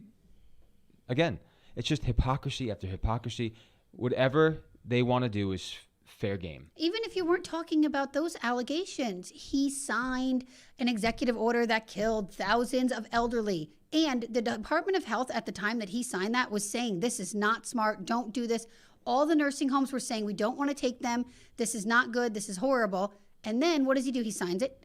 Again, it's just hypocrisy after hypocrisy. Whatever they want to do is fair game. Even if you weren't talking about those allegations, he signed an executive order that killed thousands of elderly. And the Department of Health at the time that he signed that was saying, this is not smart, don't do this. All the nursing homes were saying, we don't want to take them. This is not good. This is horrible. And then what does he do? He signs it.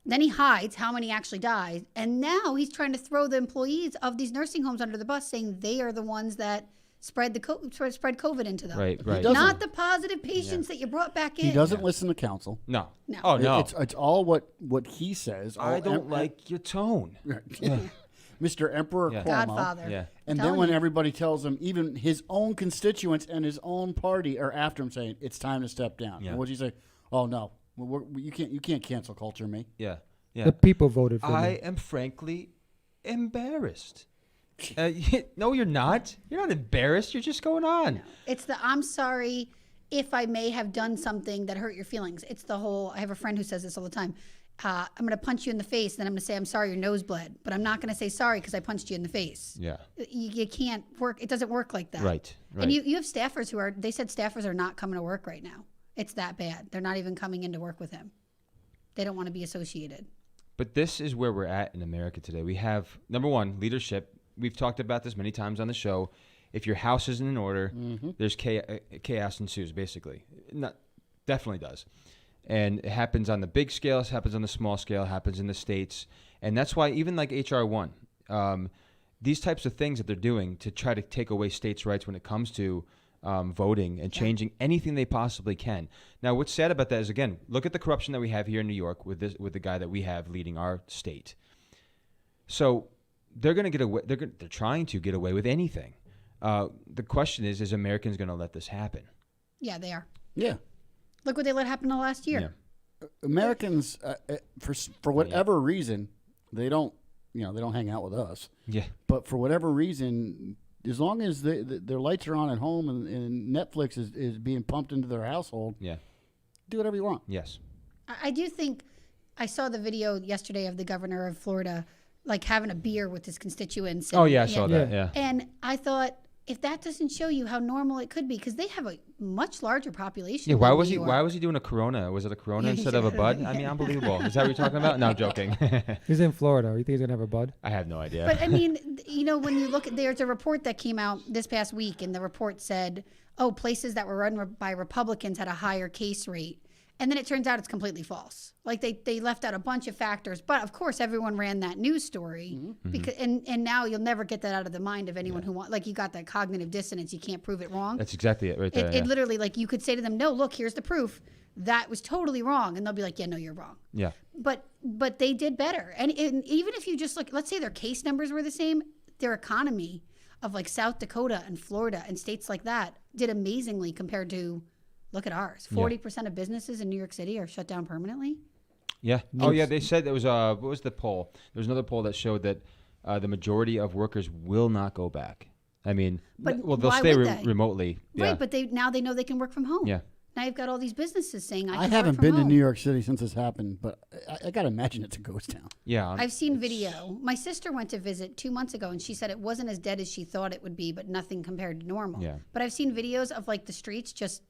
Then he hides how many actually died. And now he's trying to throw the employees of these nursing homes under the bus, saying they are the ones that spread COVID into them. Right. Right. doesn't. Not the positive patients that you brought back in. he doesn't listen to counsel. No. No. Oh no. It's all what he says. I all don't like your tone. Mr. Emperor Yeah. Cuomo. Godfather. Yeah. And Telling then when you. everybody tells him, even his own constituents and his own party are after him, saying it's time to step down. Yeah. And what'd you say? Oh no, you can't cancel culture me. Yeah. Yeah. The people voted for I me. am frankly embarrassed. No, you're not. You're not embarrassed. You're just going on. It's the I'm sorry if I may have done something that hurt your feelings. It's the whole, I have a friend who says this all the time. I'm going to punch you in the face, and then I'm going to say, I'm sorry, your nose bled. But I'm not going to say sorry because I punched you in the face. Yeah. You can't work. It doesn't work like that. Right. And you have staffers they said staffers are not coming to work right now. It's that bad. They're not even coming in to work with him. They don't want to be associated. But this is where we're at in America today. We have, number one, leadership. We've talked about this many times on the show. If your house isn't in order, there's chaos ensues, basically. Definitely does. And it happens on the big scale, it happens on the small scale, it happens in the states. And that's why even like H.R. 1, these types of things that they're doing to try to take away states' rights when it comes to voting and changing anything they possibly can. Now, what's sad about that is, again, look at the corruption that we have here in New York with the guy that we have leading our state. So they're going to get away. They're trying to get away with anything. The question is Americans going to let this happen? Yeah, they are. Yeah. Look what they let happen the last year. Yeah. Americans, for whatever reason, they don't hang out with us. Yeah. But for whatever reason, as long as their lights are on at home and Netflix is being pumped into their household, do whatever you want. Yes. I do think I saw the video yesterday of the governor of Florida, like having a beer with his constituents. Oh, yeah, I saw that, yeah. And I thought, if that doesn't show you how normal it could be, because they have a much larger population. Yeah, than why was he doing a Corona? Was it a Corona instead of a Bud? I mean, unbelievable. Is that what you're talking about? No, I'm joking. He's in Florida. You think he's gonna have a Bud? I have no idea. But I mean, when you look at, there's a report that came out this past week, and the report said, places that were run by Republicans had a higher case rate. And then it turns out it's completely false. Like they left out a bunch of factors, but of course everyone ran that news story because and now you'll never get that out of the mind of anyone who wants. Like you got that cognitive dissonance, you can't prove it wrong. That's exactly it, right there. It literally, like, you could say to them, "No, look, here's the proof. That was totally wrong," and they'll be like, "Yeah, no, you're wrong." Yeah. But they did better, and even if you just look, let's say their case numbers were the same, their economy of like South Dakota and Florida and states like that did amazingly compared to. Look at ours. 40% of businesses in New York City are shut down permanently. Yeah. Oh, yeah. They said there was what was the poll? There was another poll that showed that the majority of workers will not go back. I mean, they'll stay remotely. Right, Yeah. but now they know they can work from home. Yeah. Now you've got all these businesses saying, I haven't been to New York City since this happened, but I got to imagine it's a ghost town. Yeah. I've seen video. My sister went to visit 2 months ago, and she said it wasn't as dead as she thought it would be, but nothing compared to normal. Yeah. But I've seen videos of like the streets just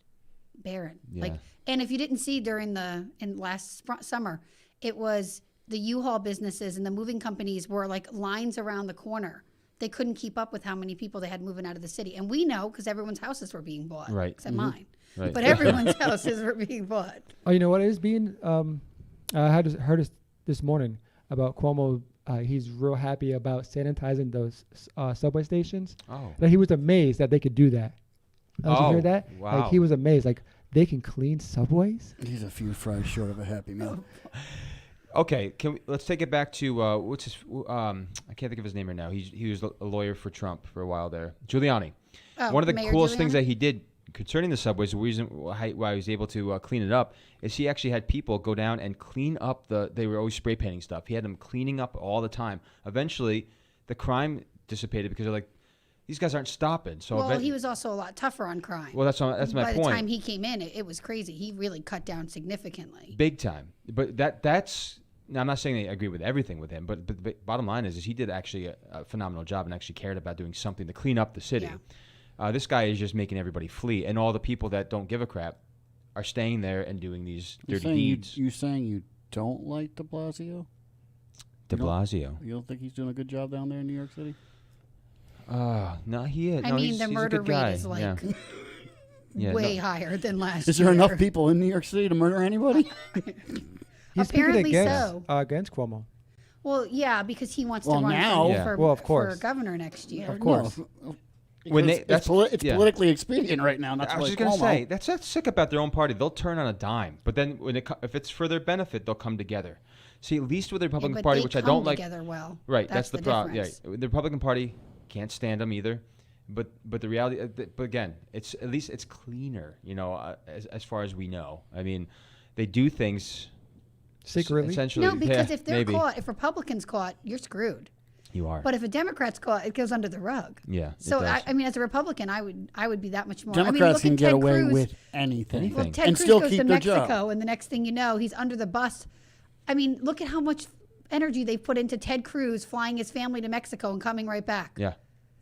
barren. Yeah. And if you didn't see in last summer, it was the U-Haul businesses and the moving companies were like lines around the corner. They couldn't keep up with how many people they had moving out of the city. And we know because everyone's houses were being bought. Right. Except mine. Right. But everyone's houses were being bought. Oh, you know what it is being? I heard this morning about Cuomo. He's real happy about sanitizing those subway stations. Oh. That he was amazed that they could do that. Did you hear that? Wow. Like he was amazed. Like they can clean subways. He's a few fries short of a Happy Meal. Okay, let's take it back to what's his? I can't think of his name right now. He was a lawyer for Trump for a while there. Giuliani. One of the Mayor coolest Giuliani? things that he did concerning the subways, the reason why he was able to clean it up, is he actually had people go down and clean up they were always spray painting stuff. He had them cleaning up all the time. Eventually, the crime dissipated because they're like, these guys aren't stopping. So Well, he was also a lot tougher on crime. Well, that's my By point. the time he came in, it was crazy. He really cut down significantly. Big time. But that's. Now, I'm not saying I agree with everything with him, but bottom line is he did actually a phenomenal job and actually cared about doing something to clean up the city. Yeah. This guy is just making everybody flee, and all the people that don't give a crap are staying there and doing these dirty deeds. You saying you don't like de Blasio? De Blasio. You don't think he's doing a good job down there in New York City? No, he is. I no, mean, he's the a murder good guy. rate is like Yeah, way no. higher than last Is year. there enough people in New York City to murder anybody? He's Apparently speaking so. against Cuomo. Well, yeah, because he wants to Well, run now- Yeah. Well, of for course. governor next year. Of course. When Because it's politically expedient right now. Not I to was like just gonna Cuomo. say that's sick about their own party. They'll turn on a dime, but then if it's for their benefit, they'll come together. See, at least with the Republican but Party, they which I come don't like. together well. Right, that's the problem. Yeah, difference. the Republican Party can't stand them either. But the reality, but again, at least it's cleaner, as far as we know. I mean, they do things Secretly? essentially. No, because yeah, if they're maybe. caught, if Republicans caught, you're screwed. You are. But if a Democrat's caught, it goes under the rug. Yeah. So it does. I mean, as a Republican, I would be that much more. Democrats I mean, can get Ted away Cruz. with anything Well, Ted and Cruz still goes keep to their Mexico, job. and the next thing you know, he's under the bus I mean, look at how much energy they put into Ted Cruz flying his family to Mexico and coming right back. Yeah.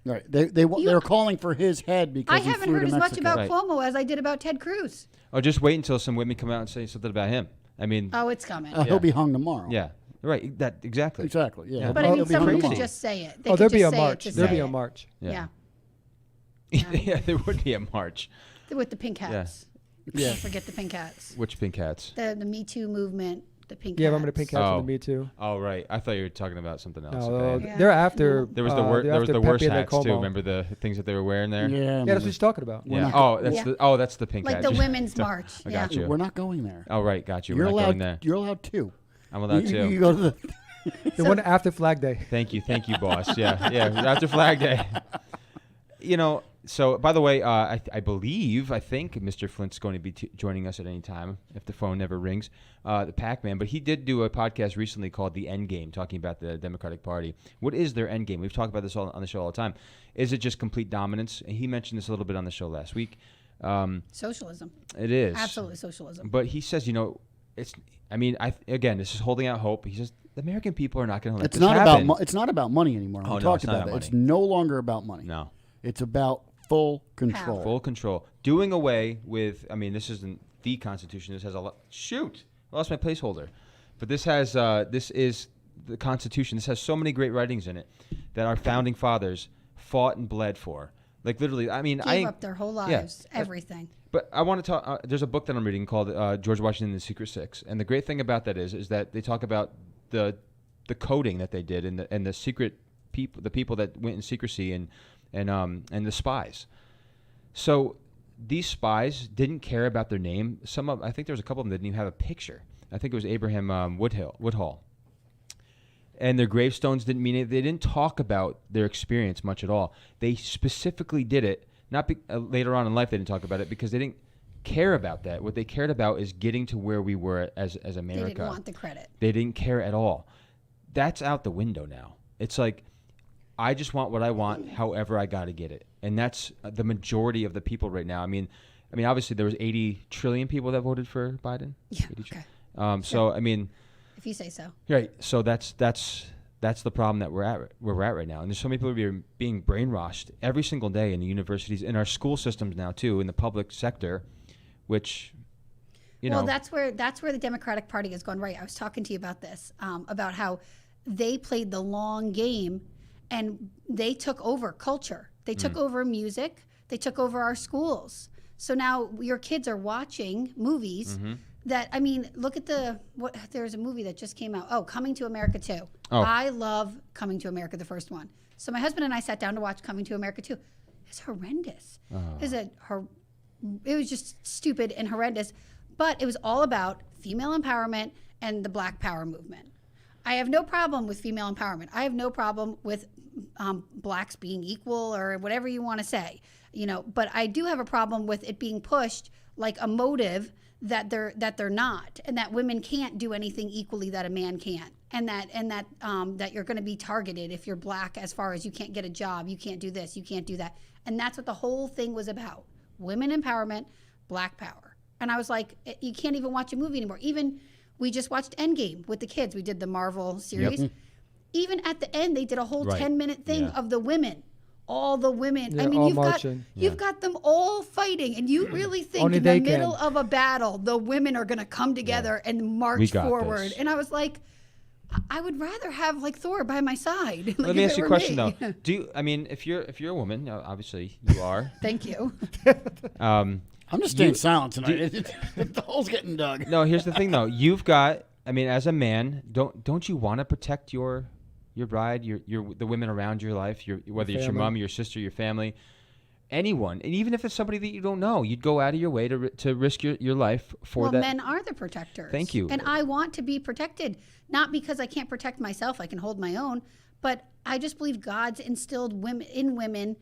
Right. They're calling for his head because I he haven't flew heard to as much Mexico. about Right. Cuomo as I did about Ted Cruz. Oh, just wait until some women come out and say something about him. I mean, Oh, it's coming. He'll be hung tomorrow. yeah, right. That exactly. Exactly. Yeah. Yeah. But I He'll mean, be someone hung could tomorrow. just say it. They Oh, could there'd be a just say it march. to There'd say be a it. march. Yeah. Yeah, there would be a march. With the pink hats. Yeah. Don't forget the pink hats. Which pink hats? The Me Too movement, the pink Yeah, hats. remember the pink hats Oh. and the Me Too? Oh, right. I thought you were talking about something else. No, Okay. Yeah. they're after. There was they're there was after the worst Pepe Le hats too. Como. Remember the things that they were wearing there? Yeah. Yeah, that's what she's talking about. Yeah. not- Oh, that's Yeah. that's the pink Like hat. the women's march. I Yeah. got you. We're not going there. Oh, right. Got you. You're We're not allowed. going there. You're allowed to. I'm allowed You to. go to the. The one after Flag Day. Thank you, boss. Yeah, after Flag Day. You know, so by the way, I think Mr. Flint's going to be joining us at any time if the phone never rings, the Pac-Man. But he did do a podcast recently called The End Game, talking about the Democratic Party. What is their end game? We've talked about this on the show all the time. Is it just complete dominance? And he mentioned this a little bit on the show last week. Socialism. It is. Absolutely socialism. But he says, it's. I mean, again, this is holding out hope. He says the American people are not going to let It's this not happen. about. It's not about money anymore. Oh, We no, talked it's not about about it. It's money. no longer about money. No. It's about full control. Full control. Doing away with, I mean, this isn't the Constitution. This has a lot. Shoot, I lost my placeholder. But this has, this is the Constitution. This has so many great writings in it that our founding fathers fought and bled for. Like literally, I mean, Gave up their whole lives, everything. But I want to talk. There's a book that I'm reading called George Washington and the Secret Six, and the great thing about that is that they talk about the coding that they did and the secret people, the people that went in secrecy and the spies. So these spies didn't care about their name. I think there was a couple of them that didn't even have a picture. I think it was Abraham Woodhull. And their gravestones didn't mean it. They didn't talk about their experience much at all. They specifically did it. Not later on in life they didn't talk about it because they didn't care about that. What they cared about is getting to where we were as America. They didn't want the credit. They didn't care at all. That's out the window now. It's like, I just want what I want, however I got to get it, and that's the majority of the people right now. I mean, obviously there was 80 trillion people that voted for Biden. Yeah. 80 Okay. So I mean, If you say so. right. So that's the problem that we're at right now, and there's so many people being brainwashed every single day in the universities, in our school systems now too, in the public sector, which. Well, that's where the Democratic Party has gone right. I was talking to you about this, about how they played the long game, and they took over culture. They took over music. They took over our schools. So now your kids are watching movies that, I mean, look at there's a movie that just came out. Oh, Coming to America 2. Oh. I love Coming to America, the first one. So my husband and I sat down to watch Coming to America 2. It's horrendous. It was just stupid and horrendous. But it was all about female empowerment and the Black Power movement. I have no problem with female empowerment. I have no problem with blacks being equal or whatever you want to say, But I do have a problem with it being pushed like a motive that they're not, and that women can't do anything equally that a man can, and that you're going to be targeted if you're black, as far as you can't get a job, you can't do this, you can't do that, and that's what the whole thing was about: women empowerment, Black Power. And I was like, you can't even watch a movie anymore. Even we just watched Endgame with the kids. We did the Marvel series. Yep. Even at the end, they did a whole Right. 10-minute thing of the women. All the women. Yeah, I mean, all you've marching. got them all fighting, and you really think Only in the they middle can. of a battle, the women are going to come together and We march got forward? this. And I was like, I would rather have like Thor by my side. Like, Let me if ask it you a were question me. though. If you're a woman, obviously you are. Thank you. I'm just staying silent tonight. The hole's getting dug. No, here's the thing though. You've got. As a man, don't you want to protect your bride, the women around your life, whether it's your family. mom, your sister, your family, anyone, and even if it's somebody that you don't know, you'd go out of your way to risk your life for Well, that. men are the protectors. Thank you. And I want to be protected, not because I can't protect myself, I can hold my own, but I just believe God's instilled in women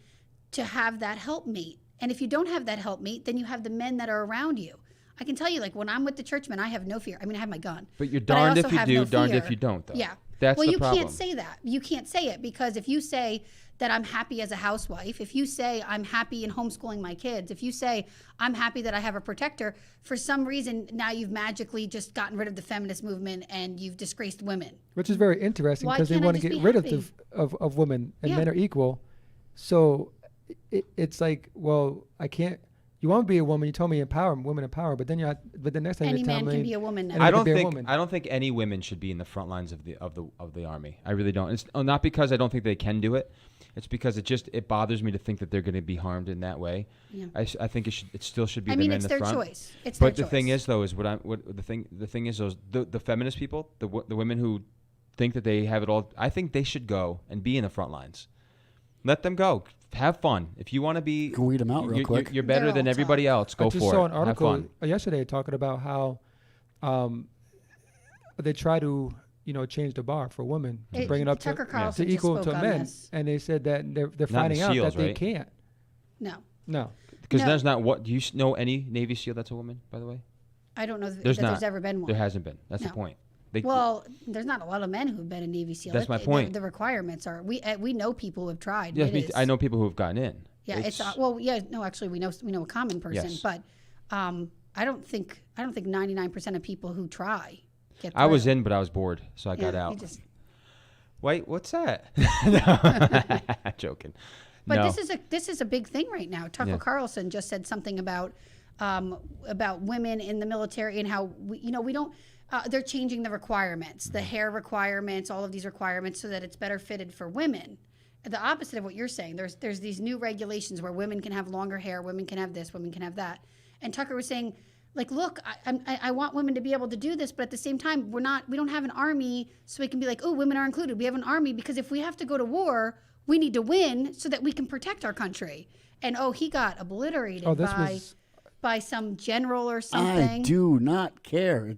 to have that helpmate. And if you don't have that helpmate, then you have the men that are around you. I can tell you, like, when I'm with the churchmen, I have no fear. I mean, I have my gun. But you're I darned also if you have do, no darned fear. if you don't, though. Yeah. That's well, the you problem. can't say that. You can't say it because if you say that I'm happy as a housewife, if you say I'm happy in homeschooling my kids, if you say I'm happy that I have a protector, for some reason now you've magically just gotten rid of the feminist movement and you've disgraced women. Which is very interesting Why because they can't I want to just get be rid happy? of women and Yeah. men are equal. So it's like, well, I can't. You want to be a woman? You told me women empower, but then but the next time Any you tell man me can be a woman now. anyone I can don't be a think woman. I don't think any women should be in the front lines of the army. I really don't. It's not because I don't think they can do it. It's because it bothers me to think that they're going to be harmed in that way. Yeah. I think it still should be I the mean, men it's in their the front. choice. It's But their the thing choice. is, though, is the thing is those the feminist people, the women who think that they have it all. I think they should go and be in the front lines. Let them go. Have fun. If you want to be, Can weed them out real quick. You're better They're than all everybody tough. else. Go I just for saw it. an article Have fun. yesterday talking about how they try to change the bar for women to bring it up Tucker to Carlson just equal spoke to on men, this. and they said that they're Not in finding the out SEALs, that they right? can't. No, Because No. there's not what. Do you know any Navy SEAL that's a woman? By the way, I don't know that there's there's not. ever been one. There hasn't been. That's the No. point. Well, there's not a lot of men who've been a Navy SEAL. That's my point. The requirements are we know people who have tried. yeah, It is- I know people who have gotten in. Yeah, actually we know a common person, Yes. but I don't think 99% of people who try get. I was through. in, but I was bored, so I got Yeah, out. you just- Wait, what's that? No. Joking. But no. this is a big thing right now. Tucker Yeah. Carlson just said something about women in the military and how we don't. They're changing the requirements, the hair requirements, all of these requirements, so that it's better fitted for women. The opposite of what you're saying. There's these new regulations where women can have longer hair, women can have this, women can have that. And Tucker was saying, like, look, I want women to be able to do this, but at the same time, we don't have an army, so we can be like, oh, women are included. We have an army because if we have to go to war, we need to win so that we can protect our country. And he got obliterated by some general or something. I do not care.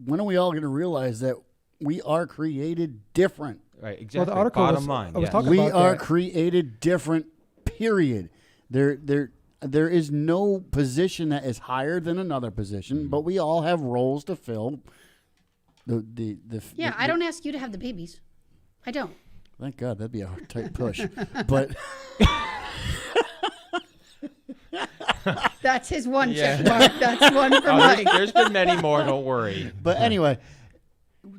When are we all going to realize that we are created different? Right, exactly. Well, the article Bottom line. I was yes. talking We about are that. created different, period. There is no position that is higher than another position, but we all have roles to fill. I don't ask you to have the babies. I don't. Thank God, that'd be a tight push. But That's his one check mark. That's one for Mike. There's been many more. Don't worry. but anyway,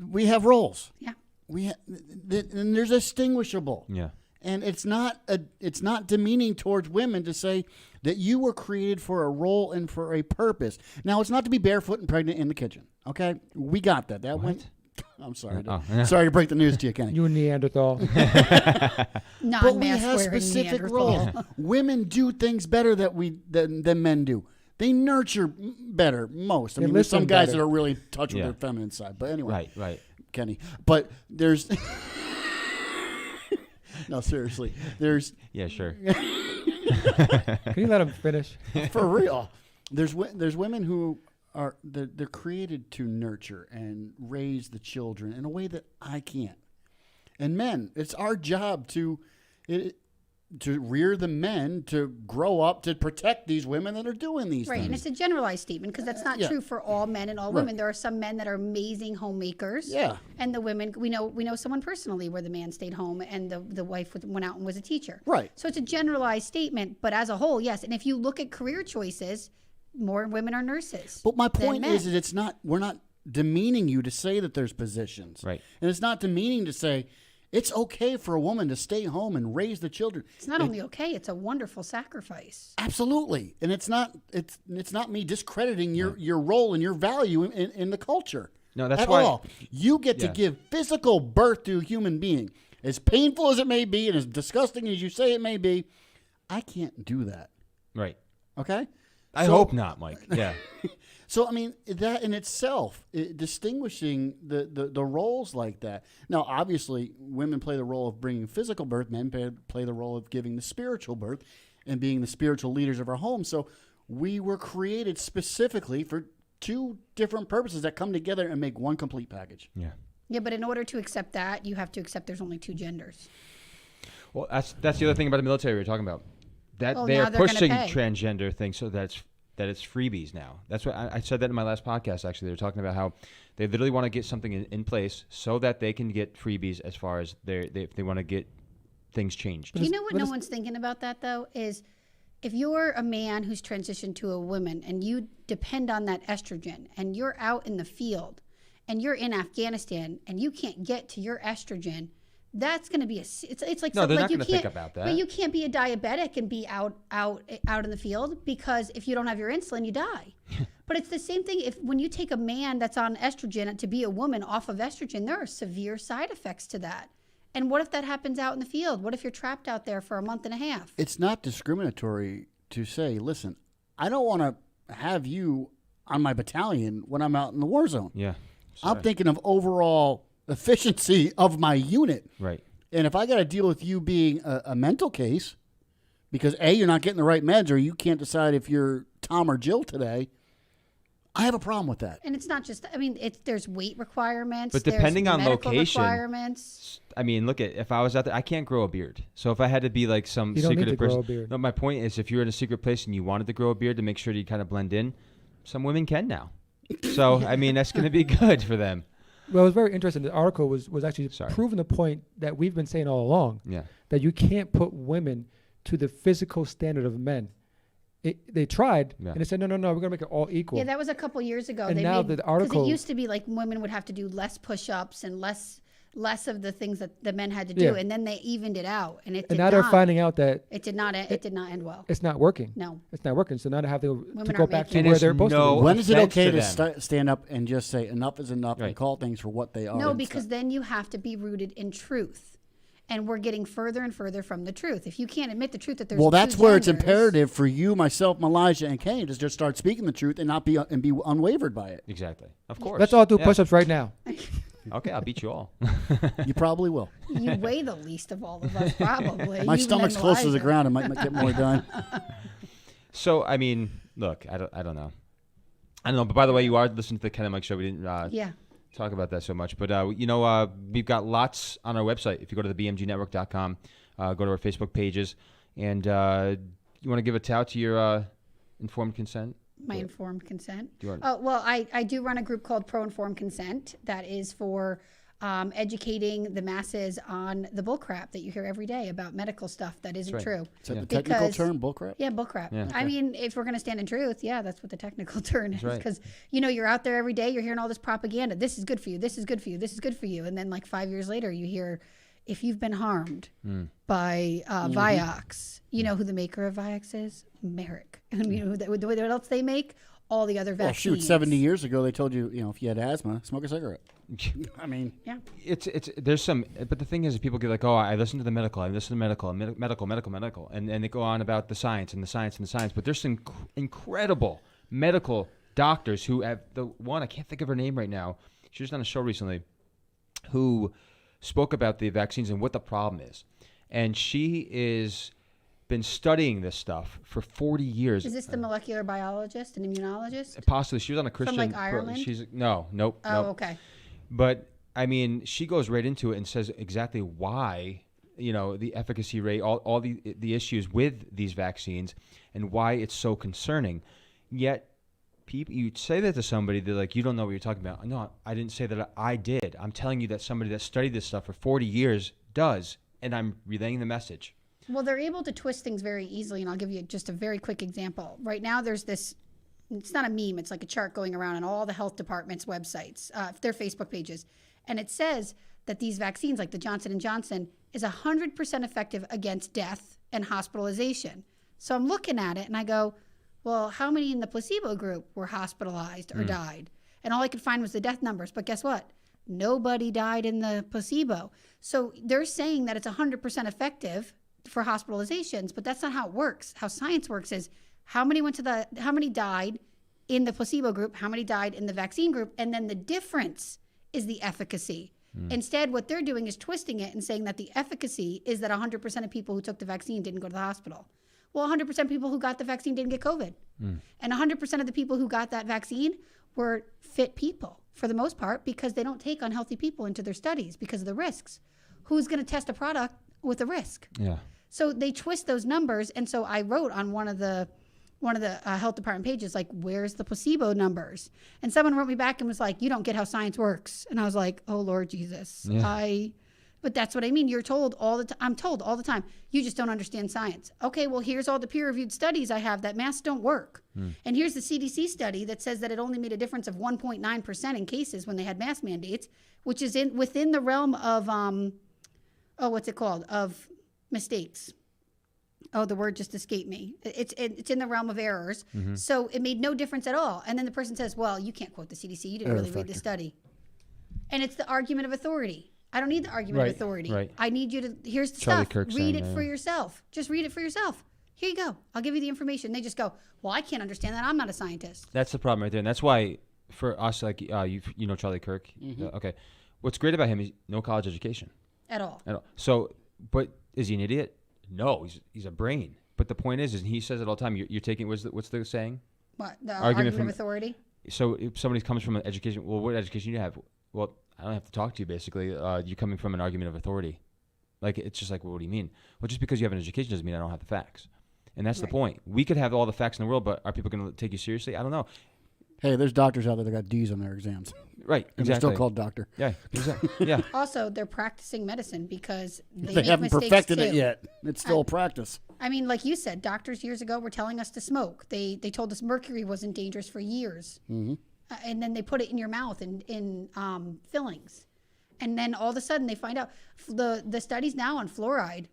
we have roles. Yeah. And there's distinguishable. Yeah. And it's not demeaning towards women to say that you were created for a role and for a purpose. Now, it's not to be barefoot and pregnant in the kitchen. Okay, we got that. That went. I'm sorry. Sorry to break the news to you, Kenny. You Neanderthal. But we have Non-mask-wearing specific Neanderthal. roles. Women do things better than men do. They nurture better most. I They mean, there's some listen guys better. that are really in touch with Yeah. their feminine side. But anyway, Right. Kenny. But there's no, seriously. There's Yeah, sure. Can you let him finish? for real. There's women who are they're created to nurture and raise the children in a way that I can't. And men, it's our job to rear the men to grow up to protect these women that are doing these Right, and things. it's a generalized statement because that's not Yeah. true for all men and all Right. women. There are some men that are amazing homemakers. Yeah. And the women, we know someone personally where the man stayed home and the wife went out and was a teacher. Right. So it's a generalized statement, but as a whole, yes. And if you look at career choices, more women are nurses. But my than point men. is that we're not demeaning you to say that there's positions. Right. And it's not demeaning to say it's okay for a woman to stay home and raise the children. It's not only okay; it's a wonderful sacrifice. Absolutely. And it's not me discrediting your role and your value in the culture. No, that's at why- all. You get to Yeah. give physical birth to a human being. As painful as it may be and as disgusting as you say it may be, I can't do that. Right. Okay? I So- hope not, Mike. Yeah. So, I mean, that in itself, distinguishing the roles like that. Now, obviously, women play the role of bringing physical birth. Men play the role of giving the spiritual birth and being the spiritual leaders of our home. So we were created specifically for two different purposes that come together and make one complete package. Yeah. Yeah, but in order to accept that, you have to accept there's only two genders. Well, that's the other thing about the military we were talking about. That Well, they're now they're gonna pushing pay. transgender things, so that's that it's freebies now. That's what I said that in my last podcast. Actually, they were talking about how they literally want to get something in place so that they can get freebies as far as if they want to get things changed. You know what no one's thinking about that, though, is if you're a man who's transitioned to a woman and you depend on that estrogen and you're out in the field and you're in Afghanistan and you can't get to your estrogen, that's going to be it's like no, they're not you going to think about that. But you can't be a diabetic and be out in the field, because if you don't have your insulin, you die. But it's the same thing when you take a man that's on estrogen to be a woman off of estrogen, there are severe side effects to that. And what if that happens out in the field? What if you're trapped out there for a month and a half? It's not discriminatory to say, listen, I don't want to have you on my battalion when I'm out in the war zone. Yeah. I'm thinking of overall efficiency of my unit. Right. And if I got to deal with you being a mental case because, A, you're not getting the right meds, or you can't decide if you're Tom or Jill today, I have a problem with that. And it's not just, I mean, there's weight requirements. But depending on medical location, requirements. I mean, look, if I was out there, I can't grow a beard. So if I had to be like some You don't need secretive to grow person, a beard. no, my point is, if you're in a secret place and you wanted to grow a beard to make sure that you kind of blend in, some women can now. So I mean, that's going to be good for them. Well, it was very interesting. The article was actually Sorry. proving the point that we've been saying all along. Yeah. That you can't put women to the physical standard of men. They tried, and they said, no, we're going to make it all equal. Yeah, that was a couple years ago. And they now made, the article... Because it used to be like women would have to do less push-ups and less of the things that the men had to do, and then they evened it out. And it did now they're finding out that... It did not end well. It's not working. No. It's not working. So now they have to Women go aren't back to making where it. they're supposed to be. When is it offense okay to to stand up and just say enough is enough and call things for what they are? No, because then you have to be rooted in truth. And we're getting further and further from the truth. If you can't admit the truth that there's that's two where it's genders- imperative for you, myself, Elijah, and Kane to just start speaking the truth and not be unwavered by it. Exactly. Of course. Let's all do push-ups right now. Okay, I'll beat you all. You probably will. You weigh the least of all of us, probably. My You stomach's and close to the Elijah. ground. I might get more done. So I mean, look, I don't know. But by the way, you are listening to the Ken and Mike show. We didn't talk about that so much, but we've got lots on our website. If you go to the bmgnetwork.com, go to our Facebook pages, and you want to give a tout to your informed consent? My informed consent. Well, I do run a group called Pro Informed Consent that is for educating the masses on the bullcrap that you hear every day about medical stuff that isn't true. Is that the technical term, bullcrap? Yeah, bullcrap. Yeah. I mean, if we're going to stand in truth, that's what the technical term is. right. Because, you're out there every day, you're hearing all this propaganda. This is good for you. This is good for you. This is good for you. And then like 5 years later, you hear, if you've been harmed by Vioxx, you know who the maker of Vioxx is? Merrick. And you know what else they make? All the other vaccines. Well, shoot, 70 years ago, they told you, if you had asthma, smoke a cigarette. I mean, yeah. There's some, but the thing is, people get like, oh, I listen to the medical, and they go on about the science and the science and the science. But there's some incredible medical doctors who have the one, I can't think of her name right now. She was on a show recently, who spoke about the vaccines and what the problem is, and she is been studying this stuff for 40 years. Is this the molecular biologist and immunologist? Possibly. She was on a Christian. From like Ireland? Nope. Oh, okay. But I mean, she goes right into it and says exactly why, the efficacy rate, all the issues with these vaccines, and why it's so concerning. Yet, you say that to somebody, they're like, you don't know what you're talking about. No, I didn't say that. I did. I'm telling you that somebody that studied this stuff for 40 years does, and I'm relaying the message. Well, they're able to twist things very easily, and I'll give you just a very quick example. Right now, there's this, it's not a meme, it's like a chart going around on all the health departments' websites, their Facebook pages, and it says that these vaccines, like the Johnson & Johnson, is 100% effective against death and hospitalization. So I'm looking at it, and I go, well, how many in the placebo group were hospitalized or died? And all I could find was the death numbers, but guess what? Nobody died in the placebo. So they're saying that it's 100% effective for hospitalizations, but that's not how it works. How science works is how many died in the placebo group, how many died in the vaccine group, and then the difference is the efficacy. Instead, what they're doing is twisting it and saying that the efficacy is that 100% of people who took the vaccine didn't go to the hospital. Well, 100% of people who got the vaccine didn't get COVID. And 100% of the people who got that vaccine were fit people for the most part, because they don't take unhealthy people into their studies because of the risks. Who's going to test a product with a risk? Yeah. So they twist those numbers, and so I wrote on one of the one of the health department pages, like, where's the placebo numbers? And someone wrote me back and was like, you don't get how science works. And I was like, oh, Lord Jesus. Yeah. But that's what I mean. You're told all the time. I'm told all the time, you just don't understand science. Okay, well, here's all the peer-reviewed studies I have that masks don't work. And here's the CDC study that says that it only made a difference of 1.9% in cases when they had mask mandates, which is within the realm of, what's it called? Of mistakes. Oh, the word just escaped me. It's in the realm of errors. So it made no difference at all. And then the person says, well, you can't quote the CDC. You didn't really read the study. And it's the argument of authority. I don't need the argument of authority. Right. I need you to, here's the Charlie stuff. Kirk Read saying it that, for yeah. yourself. Just read it for yourself. Here you go. I'll give you the information. They just go, well, I can't understand that. I'm not a scientist. That's the problem right there, and that's why for us, like you know Charlie Kirk. Okay, what's great about him is no college education At all. at all. So, but is he an idiot? No, he's a brain. But the point is he says it all the time. You're taking what's the saying? What? The Argument argument from- of authority? So if somebody comes from an education, well, what education do you have? Well, I don't have to talk to you. Basically, you're coming from an argument of authority. Like it's just like, well, what do you mean? Well, just because you have an education doesn't mean I don't have the facts. And that's the Right. point. We could have all the facts in the world, but are people going to take you seriously? I don't know. Hey, there's doctors out there that got D's on their exams. Right. And Exactly. they're still called doctor. Yeah. Exactly. Yeah. Also, they're practicing medicine because they make They haven't mistakes perfected too. it yet. It's still practice. I mean, like you said, doctors years ago were telling us to smoke. They told us mercury wasn't dangerous for years. And then they put it in your mouth in fillings. And then all of a sudden they find out the studies now on fluoride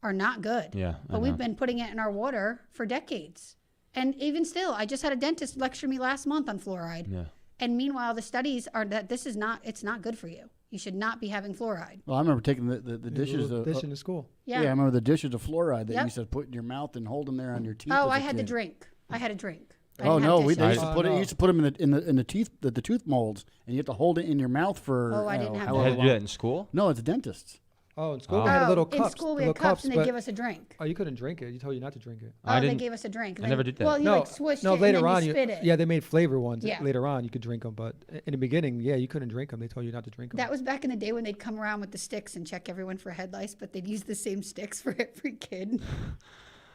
are not good. Yeah, I But we've know. been putting it in our water for decades. And even still, I just had a dentist lecture me last month on fluoride. Yeah. And meanwhile, the studies are that it's not good for you. You should not be having fluoride. Well, I remember taking the dishes. Dish in the school. Yeah, I Yeah. remember the dishes of fluoride that Yep. you said put in your mouth and hold them there on your teeth. Oh, as I a had to kid. drink. I had a drink. I Oh didn't no, have they dishes. used to Oh, put it. no. You used to put them in the teeth, the tooth molds, and you have to hold it in your mouth for. Oh, I didn't have You however had to do long. that in school? No, it's dentists. Oh, in school Oh. we had little in cups. school we little had cups and they but- give us a drink. Oh, you couldn't drink it. You told you not to drink it. I Oh, they didn't- gave us a drink. I never did that. Well, you No, like swished no. it Later and then on, you spit it. yeah, they made flavor ones. Yeah. Later on, you could drink them, but in the beginning, yeah, you couldn't drink them. They told you not to drink them. That was back in the day when they'd come around with the sticks and check everyone for head lice, but they'd use the same sticks for every kid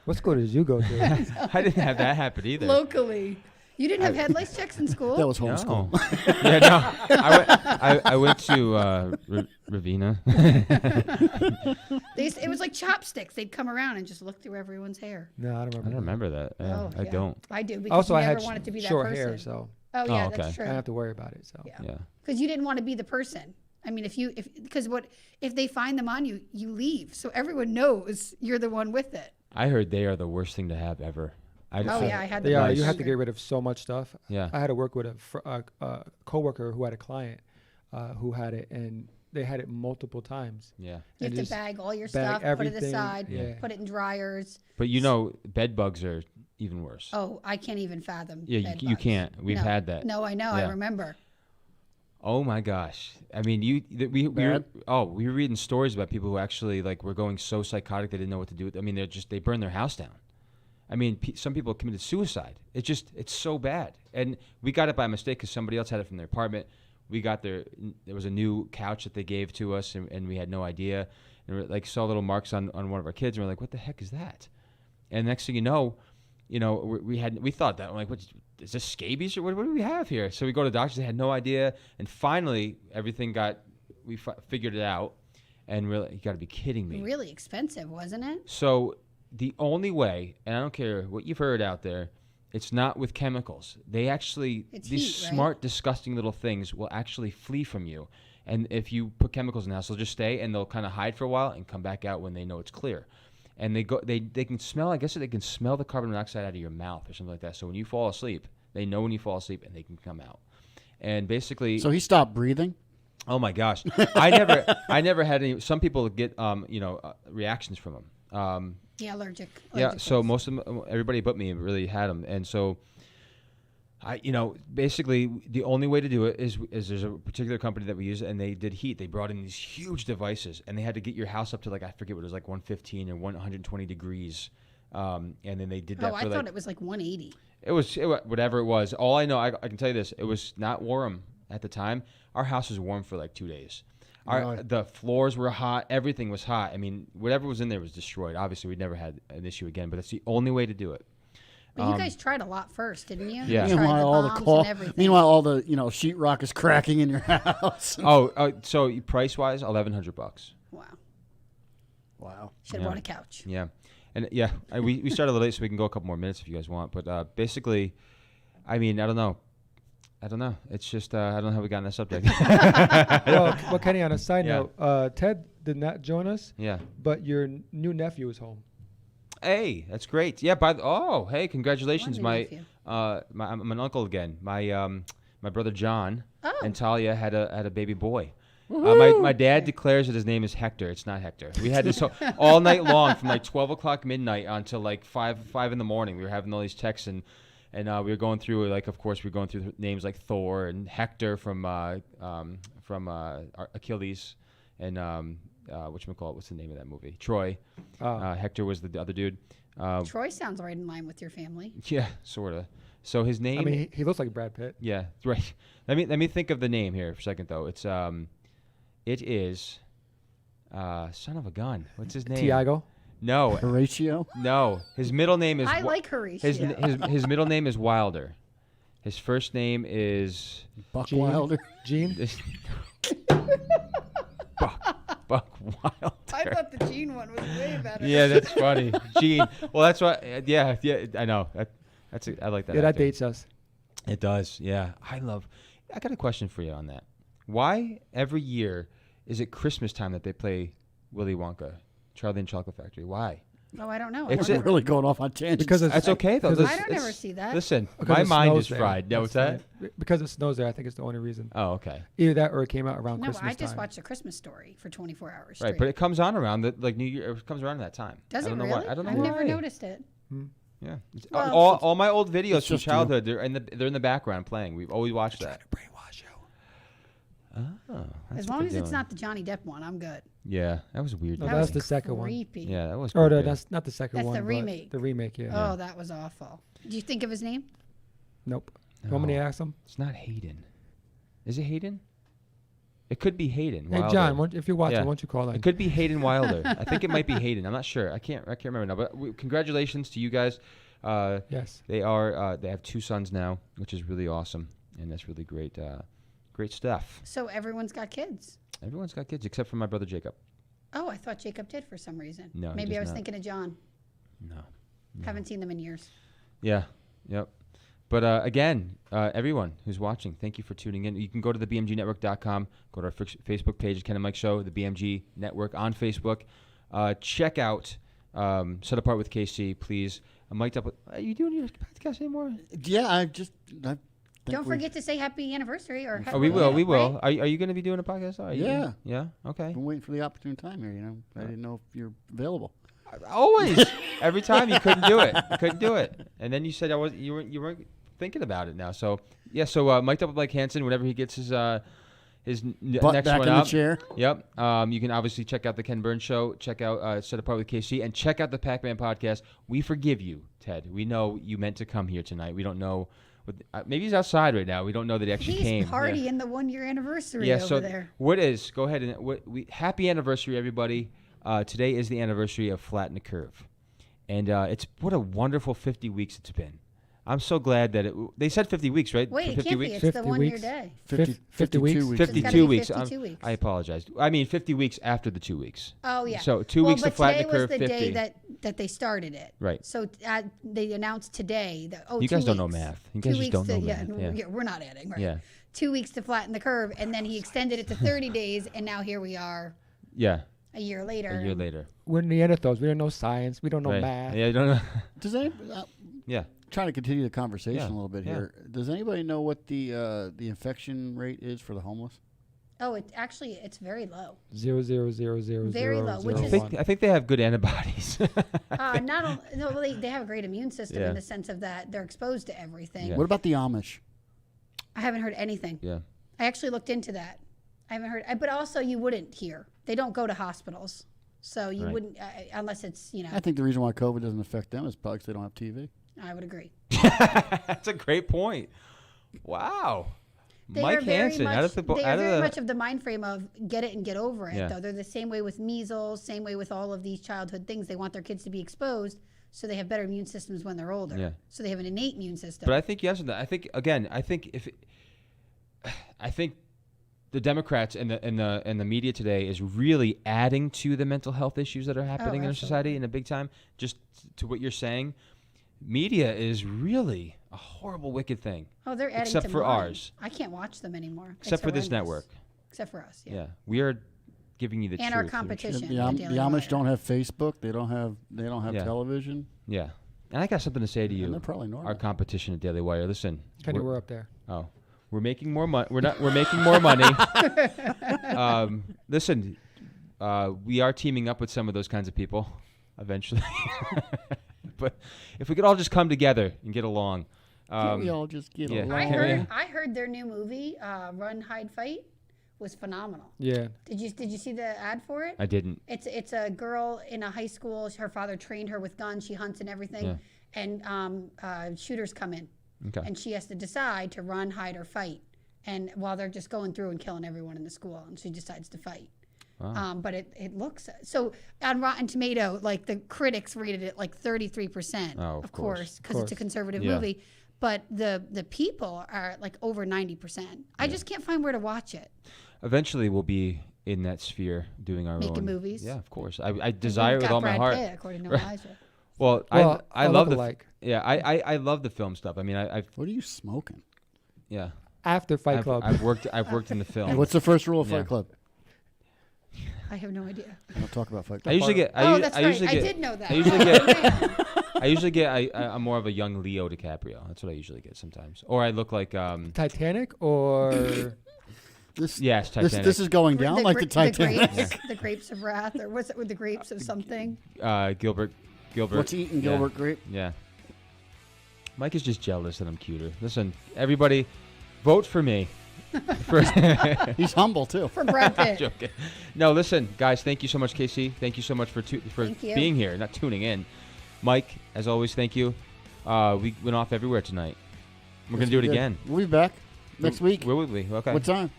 What school did you go to? I didn't have that happen either. locally. You didn't have head lice checks in school? That was homeschool. No. Yeah, no. I went to Ravenna. It was like chopsticks. They'd come around and just look through everyone's hair. No, I don't I remember. don't remember that. Yeah, Oh, I yeah. don't. I do because Also, you I never had wanted to be that short person. hair, so Oh yeah, okay. that's I true. don't have to worry about it. So Yeah. Yeah. Because you didn't want to be the person. I mean, if they find them on you, you leave. So everyone knows you're the one with it. I heard they are the worst thing to have ever. Oh yeah, I had the yeah, Nice. you have to younger. get rid of so much stuff. Yeah. I had to work with a coworker who had a client who had it, and they had it multiple times. Yeah. You And have to just bag all your bag stuff, put it everything, aside, yeah. put it in dryers. But you know, bed bugs are even worse. Oh, I can't even fathom. Yeah, bed you bugs. can't. We've No. had that. No, I know. Yeah. I remember. Oh my gosh! I mean, we were reading stories about people who actually like were going so psychotic they didn't know what to do. I mean, they burned their house down. I mean, some people committed suicide. It's so bad. And we got it by mistake because somebody else had it from their apartment. We got there was a new couch that they gave to us, and we had no idea. And we like saw little marks on one of our kids, and we're like, "What the heck is that?" And next thing you know, we thought that. We're like, "What is this, scabies or what do we have here?" So we go to the doctors. They had no idea, and finally everything we figured it out. And we're like, "You got to be kidding me!" Really expensive, wasn't it? So the only way, and I don't care what you've heard out there, it's not with chemicals. They actually, It's these heat, right? smart, disgusting little things will actually flee from you. And if you put chemicals in the house, they'll just stay and they'll kind of hide for a while and come back out when they know it's clear. And they can smell, I guess they can smell the carbon monoxide out of your mouth or something like that. So when you fall asleep, they know when you fall asleep and they can come out. And basically, So he stopped breathing. oh my gosh, I never had any. Some people get reactions from them. Yeah, allergic. Yeah, allergic so ones. most of them, everybody but me really had them, and so basically the only way to do it is there's a particular company that we use, and they did heat. They brought in these huge devices, and they had to get your house up to like I forget what it was, like 115 or 120 degrees, and then they did that Oh, for I thought like it was like 180. it was whatever it was. All I know, I can tell you this: it was not warm at the time. Our house was warm for like 2 days. Really? The floors were hot. Everything was hot. I mean, whatever was in there was destroyed. Obviously, we'd never had an issue again, but it's the only way to do it. But you guys tried a lot first, didn't you? Yeah. You tried Meanwhile, all the bombs call. and everything. Meanwhile, all the sheetrock is cracking in your house. So price wise, $1,100. Wow. Should have bought a couch. Yeah, and we started a little late, so we can go a couple more minutes if you guys want. But basically, I mean, I don't know. It's just I don't know how we got on that subject. Well, Kenny, on a side Yeah. note, Ted did not join us. Yeah. But your new nephew is home. Hey, that's great. Yeah. Hey, congratulations, What new I'm an uncle again. My brother John Oh. and Talia had a baby boy. My dad declares that his name is Hector. It's not Hector. We had this all night long from like 12 o'clock midnight until like 5 in the morning. We were having all these texts and we were going through of course we were going through names like Thor and Hector from Achilles and whatchamacallit, what's the name of that movie? Troy. Hector was the other dude. Troy sounds right in line with your family. Yeah, sort of. So his name. I mean, he looks like Brad Pitt. Yeah, right. Let me think of the name here for a second though. It is son of a gun. What's his name? Tiago. No. Horatio? No. His middle name is I like Horatio. his middle name is Wilder. His first name is Buck Gene. Wilder? Gene. Buck Wilder. I thought the Gene one was way better. Yeah, that's funny. Gene. Well, that's why. Yeah. I know. I like that. Yeah, that actor. dates us. It does. Yeah. I got a question for you on that. Why every year is it Christmas time that they play Willy Wonka, Charlie and the Chocolate Factory? Why? Oh, I don't know. It's We're really going off on tangents. Because That's okay though. because I don't ever see that. Listen, Because my it mind snows is there. fried. No, what's that? Because it snows there. I think it's the only reason. Oh, okay. Either that or it came out around No, Christmas I just time. watched A Christmas Story for 24 hours Right, straight. but it comes on around New Year. It comes around that time. Does I it don't know really? why. I don't know I've why. never noticed it. Yeah, it's, Well, all my old videos from just you. childhood. They're in the background playing. We've always watched that. Brainwash you. Oh, that's As what long they're as it's doing. not the Johnny Depp one, I'm good. Yeah, that was weird. No, though. That that's was the second one. creepy. Yeah, that was. Or creepy. that's not the second That's one. the but remake. The remake, yeah. Oh, that was awful. Do you think of his name? Nope. You want me to No. ask him? It's not Hayden. Is it Hayden? It could be Hayden. Hey, Wilder. John, if you're watching, Yeah. why don't you call in? It could be Hayden Wilder. I think it might be Hayden. I'm not sure. I can't remember now. But congratulations to you guys. Yes. They have 2 sons now, which is really awesome, and that's really great. Great stuff. So everyone's got kids. Everyone's got kids except for my brother Jacob. Oh, I thought Jacob did for some reason. No, he Maybe does I was not. thinking of John. No. Haven't seen them in years. Yeah. Yep. But again, everyone who's watching, thank you for tuning in. You can go to the BMGnetwork.com, go to our Facebook page, Ken and Mike Show, the BMG Network on Facebook. Check out Set Apart with KC, please. I'm mic'd up. Are you doing your podcast anymore? Yeah, I think Don't we've forget to say happy anniversary or. Oh, we will. We will. Right? Are you going to be doing a podcast? Are you? Yeah. Yeah. Okay. been waiting for the opportune time here. I didn't know if you're available. Always. Every time you couldn't do it. And then you said you weren't thinking about it now. So yeah. So mic'd up with Mike Hansen whenever he gets his Butt next back one in up. the chair. Yep. You can obviously check out the Ken Burns Show. Check out Set Apart with KC, and check out the Pac-Man podcast. We forgive you, Ted. We know you meant to come here tonight. We don't know. Maybe he's outside right now. We don't know that he actually came. He's partying the 1 year anniversary Yeah. over So there. what is? Go ahead and happy anniversary, everybody. Today is the anniversary of Flatten the Curve, and it's what a wonderful 50 weeks it's been. I'm so glad that they said 50 weeks, right? Wait, For it 50 can't be. weeks. It's the 50 1 year weeks. day. 50 weeks? 52 It's gotta 52 be weeks. 52 weeks. I apologize. I mean 50 weeks after the 2 weeks. Oh yeah. So 2 weeks to flatten the curve. Today was the 50. day that they started it. Right. So they announced today that You 2 guys don't know weeks. math. You 2 guys just weeks don't know to, math. Yeah. We're not adding, right? Yeah. 2 weeks to flatten the curve, and then he extended it to 30 days, and now here we are Yeah. a year later. A year later. We're Neanderthals. We don't know science. We don't know Right. math. Yeah. I don't know. Does any, Yeah. trying to continue the conversation Yeah, a little bit yeah. here. Does anybody know what the infection rate is for the homeless? Oh, it's very low. 0.0000001. Very low, which is- I think they have good antibodies. Not only, no, well, they have a great immune system Yeah. in the sense of that they're exposed to everything. Yeah. What about the Amish? I haven't heard anything. Yeah. I actually looked into that. I haven't heard, but also you wouldn't hear. They don't go to hospitals, so you Right. wouldn't unless it's I think the reason why COVID doesn't affect them is probably because they don't have TV. I would agree. That's a great point. Wow. They Mike are very Hansen, much, out of the they are very the, much of the mind frame of get it and get over it. Yeah. Though they're the same way with measles, same way with all of these childhood things. They want their kids to be exposed so they have better immune systems when they're older. Yeah. So they have an innate immune system. But I think yes, that. I think again. I think the Democrats and the media today is really adding to the mental health issues that are happening in our society in a big time. Just to what you're saying, media is really a horrible, wicked thing. Oh, they're adding except to for mine. ours. I can't watch them anymore. Except for this horrendous. network. Except for us. Yeah, we are giving you the And truth. our competition. The Amish don't have Facebook. They don't have Yeah. television. Yeah, and I got something to say to And you. they're probably normal. Our competition at Daily Wire. Listen, Kenny, we're up there. Oh, we're making more money. We're making more money. Listen, we are teaming up with some of those kinds of people eventually. But if we could all just come together and get along. Can't we all just get yeah. along? I heard their new movie, Run, Hide, Fight, was phenomenal. Yeah. Did you see the ad for it? I didn't. It's a girl in a high school. Her father trained her with guns. She hunts and everything. Yeah. And shooters come in. Okay. And she has to decide to run, hide, or fight. And while they're just going through and killing everyone in the school, and she decides to fight. Wow. But it looks so on Rotten Tomato, like the critics rated it like 33%. Oh, of course, because it's a conservative Yeah. movie. But the people are like over 90%. I just can't find where to watch it. Eventually, we'll be in that sphere doing our Making own movies? Yeah, of course. I desire it with all my Brad heart. Pitt, according to Elijah. Well, Well, I a love the lookalike. I love the film stuff. I mean, I've What are you smoking? yeah. After Fight Club. I've worked in the film. Hey, what's the first rule of Yeah. Fight Club? I have no idea. I don't talk about Fight I Club. usually get. Oh, that's right. usually I get, did know that. I usually Oh, get. man. I usually get. I'm more of a young Leo DiCaprio. That's what I usually get sometimes. Or I look like. Titanic or This, Yes, Titanic. this is going down like the Titanic. The grapes of wrath, or what's it with the grapes of something? Gilbert. What's eating Gilbert Grape? Yeah. Mike is just jealous that I'm cuter. Listen, everybody, vote for me. He's humble too. For Brad Pitt. Joking. No, listen, guys. Thank you so much, Casey. Thank you so much for Thank you. being here, not tuning in. Mike, as always, thank you. We went off everywhere tonight. We're gonna do it Good. again. We'll be back next week. Where will we? Okay. What time?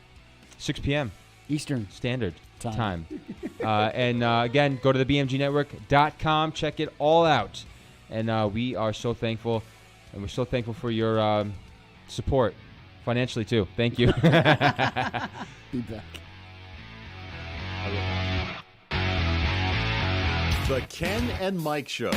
6 p.m. Eastern Standard Time. and again, go to the BMGnetwork.com. Check it all out. And we are so thankful, and we're so thankful for your support financially too. Thank you. Be back. The Ken and Mike Show.